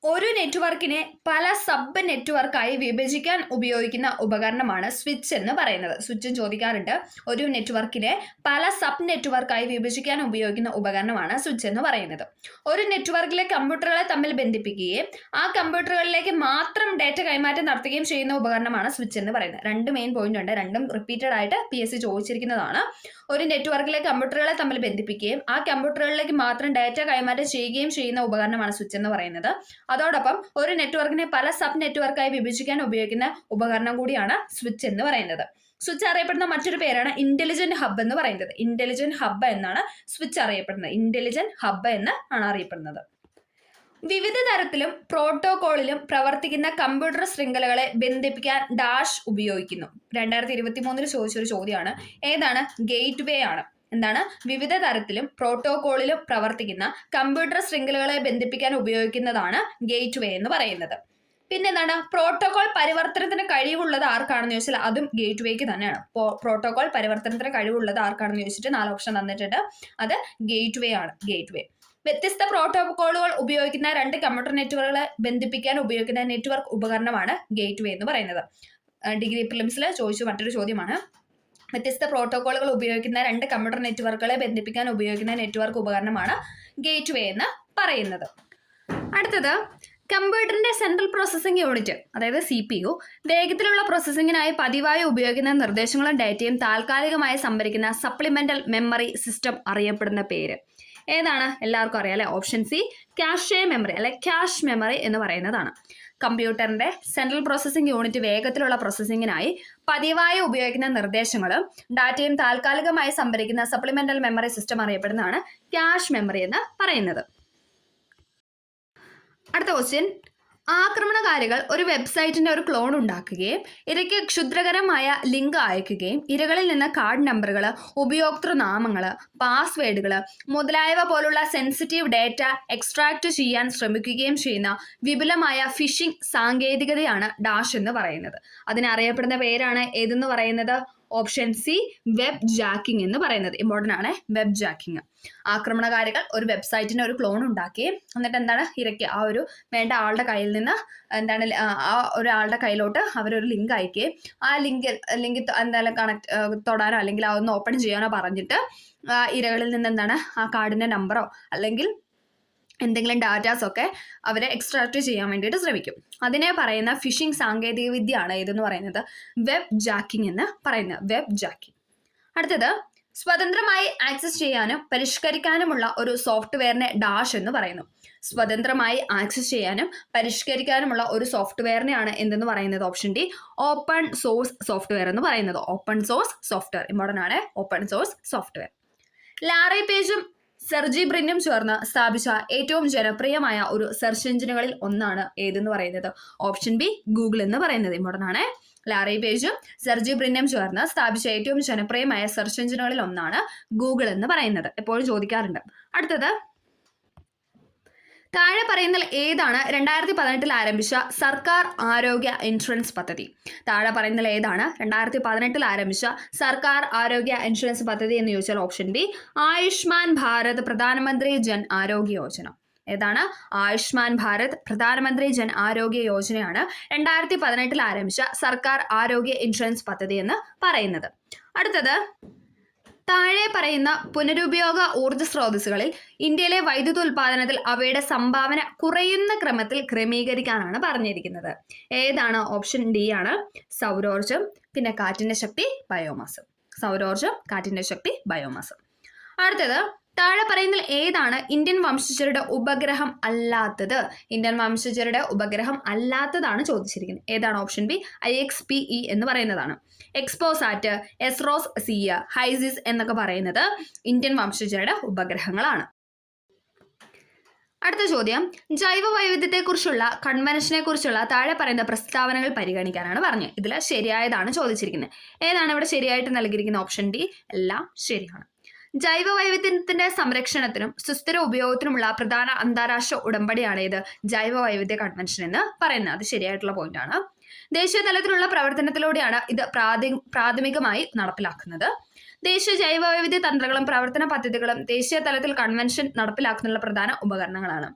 A: ഒരു നെറ്റ്വർക്കിനെ പല സബ് നെറ്റ്വർക്കായി വിഭജിക്കാൻ ഉപയോഗിക്കുന്ന ഉപകരണമാണ് സ്വിച്ച് എന്ന് പറയുന്നത്. സ്വിച്ചും ചോദിക്കാറുണ്ട്. ഒരു നെറ്റ്വർക്കിനെ പല സബ് നെറ്റ്വർക്കായി വിഭജിക്കാൻ ഉപയോഗിക്കുന്ന ഉപകരണമാണ് സ്വിച്ച് എന്ന് പറയുന്നത്. ഒരു നെറ്റ്വർക്കിലെ കമ്പ്യൂട്ടറുകളെ തമ്മിൽ ബന്ധിപ്പിക്കുകയും ആ കമ്പ്യൂട്ടറുകളിലേക്ക് മാത്രം ഡാറ്റ കൈമാറ്റം നടത്തുകയും ചെയ്യുന്ന ഉപകരണമാണ് സ്വിച്ച് എന്ന് പറയുന്നത്. രണ്ട് മെയിൻ പോയിന്റ് ഉണ്ട്. രണ്ടും റിപ്പീറ്റഡ് ആയിട്ട് PSC ചോദിച്ചിരിക്കുന്നതാണ്. ഒരു നെറ്റ്വർക്കിലെ കമ്പ്യൂട്ടറുകളെ തമ്മിൽ ബന്ധിപ്പിക്കുകയും ആ കമ്പ്യൂട്ടറുകളിലേക്ക് മാത്രം ഡാറ്റ കൈമാറ്റം ചെയ്യുകയും ചെയ്യുന്ന ഉപകരണമാണ് സ്വിച്ച് എന്ന് പറയുന്നത്. അതോടൊപ്പം ഒരു നെറ്റ്വർക്കിനെ പല സബ് നെറ്റ്വർക്കായി വിഭജിക്കാൻ ഉപയോഗിക്കുന്ന ഉപകരണം കൂടിയാണ് സ്വിച്ച് എന്ന് പറയുന്നത്. സ്വിച്ച് അറിയപ്പെടുന്ന മറ്റൊരു പേരാണ് ഇന്റലിജന്റ് ഹബ്ബ് എന്ന് പറയുന്നത്. ഇന്റലിജന്റ് ഹബ്ബ് എന്നാണ് സ്വിച്ച് അറിയപ്പെടുന്നത്. ഇന്റലിജന്റ് ഹബ്ബ് എന്ന് ആണ് അറിയപ്പെടുന്നത്. വിവിധ തരത്തിലും പ്രോട്ടോകോളിലും പ്രവർത്തിക്കുന്ന കമ്പ്യൂട്ടർ ശൃംഖലകളെ ബന്ധിപ്പിക്കാൻ ഡാഷ് ഉപയോഗിക്കുന്നു. 2023 ചോദിച്ചൊരു ചോദ്യമാണ്. ഏതാണ്? ഗേറ്റ്വേ ആണ്. എന്താണ്? വിവിധ തരത്തിലും പ്രോട്ടോകോളിലും പ്രവർത്തിക്കുന്ന കമ്പ്യൂട്ടർ ശൃംഖലകളെ ബന്ധിപ്പിക്കാൻ ഉപയോഗിക്കുന്നതാണ് ഗേറ്റ്വേ എന്ന് പറയുന്നത്. പിന്നെന്താണ്? പ്രോട്ടോകോൾ പരിവർത്തനത്തിന് കഴിവുള്ളത് ആർക്കാണെന്ന് ചോദിച്ചാൽ അതും ഗേറ്റ്വേക്ക് തന്നെയാണ്. പ്രോട്ടോകോൾ പരിവർത്തനത്തിന് കഴിവുള്ളത് ആർക്കാണെന്ന് ചോദിച്ചിട്ട് 4 ഓപ്ഷൻ തന്നിട്ടുണ്ട്. അത് ഗേറ്റ്വേ ആണ്. ഗേറ്റ്വേ. വ്യത്യസ്ത പ്രോട്ടോകോളുകൾ ഉപയോഗിക്കുന്ന രണ്ട് കമ്പ്യൂട്ടർ നെറ്റ്വർക്കുകളെ ബന്ധിപ്പിക്കാൻ ഉപയോഗിക്കുന്ന നെറ്റ്വർക്ക് ഉപകരണമാണ് ഗേറ്റ്വേ എന്ന് പറയുന്നത്. ഡിഗ്രി പ്രിലിംസിൽ ചോദിച്ച മറ്റൊരു ചോദ്യമാണ്. വ്യത്യസ്ത പ്രോട്ടോകോളുകൾ ഉപയോഗിക്കുന്ന രണ്ട് കമ്പ്യൂട്ടർ നെറ്റ്വർക്കുകളെ ബന്ധിപ്പിക്കാൻ ഉപയോഗിക്കുന്ന നെറ്റ്വർക്ക് ഉപകരണമാണ് ഗേറ്റ്വേ എന്ന് പറയുന്നത്. അടുത്തത്, കമ്പ്യൂട്ടറിന്റെ സെൻട്രൽ പ്രോസസ്സിംഗ് യൂണിറ്റ് അതായത് CPU വേഗത്തിലുള്ള പ്രോസസ്സിങ്ങിനായി പതിവായി ഉപയോഗിക്കുന്ന നിർദ്ദേശങ്ങളും ഡാറ്റയും താൽക്കാലികമായി സംഭരിക്കുന്ന സപ്ലിമെന്റൽ മെമ്മറി സിസ്റ്റം അറിയപ്പെടുന്ന പേര് ഏതാണ്? എല്ലാവർക്കും അറിയാം അല്ലെ? ഓപ്ഷൻ സി, ക്യാഷെ മെമ്മറി അല്ലെ ക്യാഷ് മെമ്മറി എന്ന് പറയുന്നതാണ്. കമ്പ്യൂട്ടറിന്റെ സെൻട്രൽ പ്രോസസ്സിംഗ് യൂണിറ്റ് വേഗത്തിലുള്ള പ്രോസസ്സിങ്ങിനായി പതിവായി ഉപയോഗിക്കുന്ന നിർദ്ദേശങ്ങളും ഡാറ്റയും താൽക്കാലികമായി സംഭരിക്കുന്ന സപ്ലിമെന്റൽ മെമ്മറി സിസ്റ്റം അറിയപ്പെടുന്നതാണ് ക്യാഷ് മെമ്മറി എന്ന് പറയുന്നത്. അടുത്ത ക്വസ്റ്റ്യൻ, ആക്രമണകാരികൾ ഒരു വെബ്സൈറ്റിന്റെ ഒരു ക്ലോൺ ഉണ്ടാക്കുകയും ഇരയ്ക്ക് ക്ഷുദ്രകരമായ ലിങ്ക് അയക്കുകയും ഇരകളിൽ നിന്ന് കാർഡ് നമ്പറുകൾ, ഉപയോക്തൃനാമങ്ങൾ, പാസ്വേഡുകൾ മുതലായവ പോലുള്ള സെൻസിറ്റീവ് ഡാറ്റ എക്സ്ട്രാക്ട് ചെയ്യാൻ ശ്രമിക്കുകയും ചെയ്യുന്ന വിപുലമായ ഫിഷിംഗ് സാങ്കേതികതയാണ് ഡാഷ് എന്ന് പറയുന്നത്. അതിനറിയപ്പെടുന്ന പേരാണ് ഏതെന്ന് പറയുന്നത്? ഓപ്ഷൻ സി, വെബ് ജാക്കിംഗ് എന്ന് പറയുന്നത്. ഇമ്പോർട്ടൻ്റ് ആണ് വെബ് ജാക്കിംഗ്. ആക്രമണകാരികൾ ഒരു വെബ്സൈറ്റിന് ഒരു ക്ലോൺ ഉണ്ടാക്കുകയും എന്നിട്ട് എന്താണ് ഇരയ്ക്ക് ആ ഒരു വേണ്ട ആളുടെ കയ്യിൽ നിന്ന് എന്താണ് ആ ഒരാളുടെ കയ്യിലോട്ട് അവരൊരു ലിങ്ക് അയക്കുകയും ആ ലിങ്ക് എന്തായാലും തൊടാനോ അല്ലെങ്കിൽ അതൊന്ന് ഓപ്പൺ ചെയ്യാനോ പറഞ്ഞിട്ട് ഇരകളിൽ നിന്ന് എന്താണ് ആ കാർഡിൻ്റെ നമ്പറോ അല്ലെങ്കിൽ എന്തെങ്കിലും ഡാറ്റാസ് ഒക്കെ അവർ എക്സ്ട്രാക്ട് ചെയ്യാൻ വേണ്ടിയിട്ട് ശ്രമിക്കും. അതിനെ പറയുന്ന ഫിഷിംഗ് സാങ്കേതിക വിദ്യയാണ് ഇതെന്ന് പറയുന്നത് വെബ് ജാക്കിംഗ് എന്ന് പറയുന്നത്. Web jacking. അടുത്തത്, സ്വതന്ത്രമായി ആക്സസ് ചെയ്യാനും പരിഷ്കരിക്കാനുമുള്ള ഒരു സോഫ്റ്റ്വെയറിനെ ഡാഷ് എന്ന് പറയുന്നു. സ്വതന്ത്രമായി ആക്സസ് ചെയ്യാനും പരിഷ്കരിക്കാനുമുള്ള ഒരു സോഫ്റ്റ്വെയറിനെയാണ് എന്തെന്ന് പറയുന്നത്? Option D, open source software എന്ന് പറയുന്നത്. ഓപ്പൺ സോഴ്സ് സോഫ്റ്റ്വെയർ ഇമ്പോർട്ടൻ്റ് ആണ്. Open source software. ലാറി പേജും സെർജി ബ്രിനും ചേർന്ന് സ്ഥാപിച്ച ഏറ്റവും ജനപ്രിയമായ ഒരു സെർച്ച് എഞ്ചിനുകളിൽ ഒന്നാണ് ഏതെന്ന് പറയുന്നത്? ഓപ്ഷൻ ബി, ഗൂഗിൾ എന്ന് പറയുന്നത് ഇമ്പോർട്ടൻ്റ് ആണ്. ലാറി പേജും സെർജി ബ്രിനും ചേർന്ന് സ്ഥാപിച്ച ഏറ്റവും ജനപ്രിയമായ സെർച്ച് എഞ്ചിനുകളിൽ ഒന്നാണ് ഗൂഗിൾ എന്ന് പറയുന്നത്. എപ്പോഴും ചോദിക്കാറുണ്ട്. അടുത്തത്, താഴെ പറയുന്നതിൽ ഏതാണ് 2018 ആരംഭിച്ച സർക്കാർ ആരോഗ്യ ഇൻഷുറൻസ് പദ്ധതി? താഴെ പറയുന്നതിൽ ഏതാണ് 2018 ആരംഭിച്ച സർക്കാർ ആരോഗ്യ ഇൻഷുറൻസ് പദ്ധതി എന്ന് ചോദിച്ചാൽ ഓപ്ഷൻ ഡി, ആയുഷ്മാൻ ഭാരത് പ്രധാനമന്ത്രി ജൻ ആരോഗ്യ യോജന. ഏതാണ്? ആയുഷ്മാൻ ഭാരത് പ്രധാനമന്ത്രി ജൻ ആരോഗ്യ യോജനയാണ് 2018 ആരംഭിച്ച സർക്കാർ ആരോഗ്യ ഇൻഷുറൻസ് പദ്ധതി എന്ന് പറയുന്നത്. അടുത്തത്, താഴെ പറയുന്ന പുനരുപയോഗ ഊർജ്ജ സ്രോതസ്സുകളിൽ ഇന്ത്യയിലെ വൈദ്യുത ഉൽപാദനത്തിൽ അവയുടെ സംഭാവന കുറയുന്ന ക്രമത്തിൽ ക്രമീകരിക്കാനാണ് പറഞ്ഞിരിക്കുന്നത്. ഏതാണ്? ഓപ്ഷൻ ഡി ആണ്, സൗരോർജം, പിന്നെ കാറ്റിന്റെ ശക്തി, ബയോമാസ്. സൗരോർജം, കാറ്റിന്റെ ശക്തി, ബയോമാസ്. അടുത്തത്, താഴെ പറയുന്നതിൽ ഏതാണ് ഇന്ത്യൻ വംശജരുടെ ഉപഗ്രഹം അല്ലാത്തത്? ഇന്ത്യൻ വംശജരുടെ ഉപഗ്രഹം അല്ലാത്തതാണ് ചോദിച്ചിരിക്കുന്നത്. ഏതാണ്? ഓപ്ഷൻ ബി, IXPE എന്ന് പറയുന്നതാണ്. എക്സ്പോസാറ്റ്, എസ്റോസ് സി, ഹൈസിസ് എന്നൊക്കെ പറയുന്നത് ഇന്ത്യൻ വംശജരുടെ ഉപഗ്രഹങ്ങളാണ്. അടുത്ത ചോദ്യം, ജൈവ വൈവിധ്യത്തെക്കുറിച്ചുള്ള കൺവെൻഷനെ കുറിച്ചുള്ള താഴെ പറയുന്ന പ്രസ്താവനകൾ പരിഗണിക്കാനാണ് പറഞ്ഞത്. ഇതിൽ ശരിയായതാണ് ചോദിച്ചിരിക്കുന്നത്. ഏതാണ് ഇവിടെ ശരിയായിട്ട് നൽകിയിരിക്കുന്ന? ഓപ്ഷൻ ഡി, എല്ലാം ശരിയാണ്. ജൈവ വൈവിധ്യത്തിന്റെ സംരക്ഷണത്തിനും സുസ്ഥിര ഉപയോഗത്തിനുമുള്ള പ്രധാന അന്താരാഷ്ട്ര ഉടമ്പടിയാണ് ഇത് ജൈവ വൈവിധ്യ കൺവെൻഷൻ എന്ന് പറയുന്നത്. അത് ശരിയായിട്ടുള്ള പോയിന്റ് ആണ്. ദേശീയ തലത്തിലുള്ള പ്രവർത്തനത്തിലൂടെയാണ് ഇത് പ്രാഥമികമായി നടപ്പിലാക്കുന്നത്. ദേശീയ ജൈവ വൈവിധ്യ തന്ത്രങ്ങളും പ്രവർത്തന പദ്ധതികളും ദേശീയ തലത്തിൽ കൺവെൻഷൻ നടപ്പിലാക്കുന്നതിനുള്ള പ്രധാന ഉപകരണങ്ങളാണ്.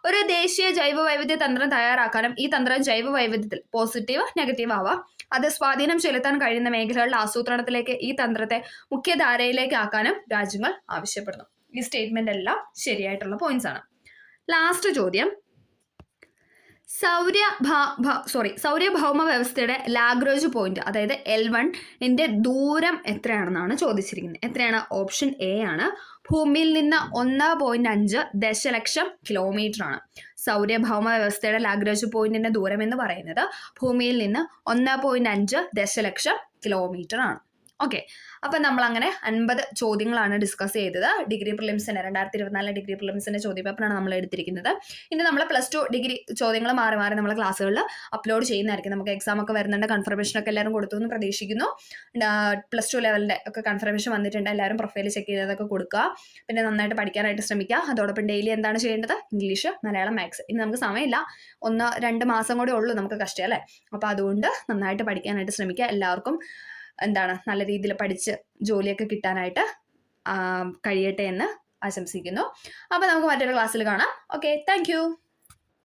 A: ഒരു ദേശീയ ജൈവ വൈവിധ്യ തന്ത്രം തയ്യാറാക്കാനും ഈ തന്ത്രം ജൈവ വൈവിധ്യത്തിൽ പോസിറ്റീവ് നെഗറ്റീവ് ആവാം അത് സ്വാധീനം ചെലുത്താൻ കഴിയുന്ന മേഖലകളുടെ ആസൂത്രണത്തിലേക്ക് ഈ തന്ത്രത്തെ മുഖ്യധാരയിലേക്ക് ആക്കാനും രാജ്യങ്ങൾ ആവശ്യപ്പെടുന്നു. ഈ സ്റ്റേറ്റ്മെന്റ് എല്ലാം ശരിയായിട്ടുള്ള പോയിന്റ്സ് ആണ്. ലാസ്റ്റ് ചോദ്യം, സൗരഭൗമ വ്യവസ്ഥയുടെ ലാഗ്രോഞ്ച് പോയിന്റ് അതായത് L1 ദൂരം എത്രയാണെന്നാണ് ചോദിച്ചിരിക്കുന്നത്. എത്രയാണ്? ഓപ്ഷൻ എ ആണ്, ഭൂമിയിൽ നിന്ന് 1.5 ദശലക്ഷം കിലോമീറ്റർ ആണ്. സൗരഭൗമ വ്യവസ്ഥയുടെ ലാഗ്രോഞ്ച് പോയിന്റിന്റെ ദൂരം എന്ന് പറയുന്നത് ഭൂമിയിൽ നിന്ന് 1.5 ദശലക്ഷം കിലോമീറ്റർ ആണ്. ഓക്കെ, അപ്പം നമ്മൾ അങ്ങനെ 50 ചോദ്യങ്ങളാണ് ഡിസ്കസ് ചെയ്തത്. ഡിഗ്രി പ്രിലിംസിന്റെ 2024 ഡിഗ്രി പ്രിലിംസിന്റെ ചോദ്യപേപ്പറാണ് നമ്മൾ എടുത്തിരിക്കുന്നത്. ഇനി നമ്മൾ +2 ഡിഗ്രി ചോദ്യങ്ങൾ മാറി മാറി നമ്മൾ ക്ലാസ്സുകളിൽ അപ്ലോഡ് ചെയ്യുന്നതായിരിക്കും. നമുക്ക് എക്സാം ഒക്കെ വരുന്നുണ്ട്. കൺഫർമേഷനൊക്കെ എല്ലാവരും കൊടുത്തു എന്ന് പ്രതീക്ഷിക്കുന്നു. +2 ലെവലിന്റെ ഒക്കെ കൺഫർമേഷൻ വന്നിട്ടുണ്ട്. എല്ലാവരും പ്രൊഫൈൽ ചെക്ക് ചെയ്തതൊക്കെ കൊടുക്കുക. പിന്നെ നന്നായിട്ട് പഠിക്കാനായിട്ട് ശ്രമിക്കുക. അതോടൊപ്പം ഡെയിലി എന്താണ് ചെയ്യേണ്ടത്? English, Malayalam, maths. ഇനി നമുക്ക് സമയമില്ല, 1-2 മാസം കൂടെ ഉള്ളൂ നമുക്ക് കഷ്ടം അല്ലേ. അപ്പോൾ അതുകൊണ്ട് നന്നായിട്ട് പഠിക്കാനായിട്ട് ശ്രമിക്കുക. എല്ലാവർക്കും നല്ല രീതിയിൽ പഠിച്ച് ജോലിയൊക്കെ കിട്ടാനായിട്ട് കഴിയട്ടെ എന്ന് ആശംസിക്കുന്നു. അപ്പോൾ നമുക്ക് മറ്റൊരു ക്ലാസ്സിൽ കാണാം. Okay, thank you.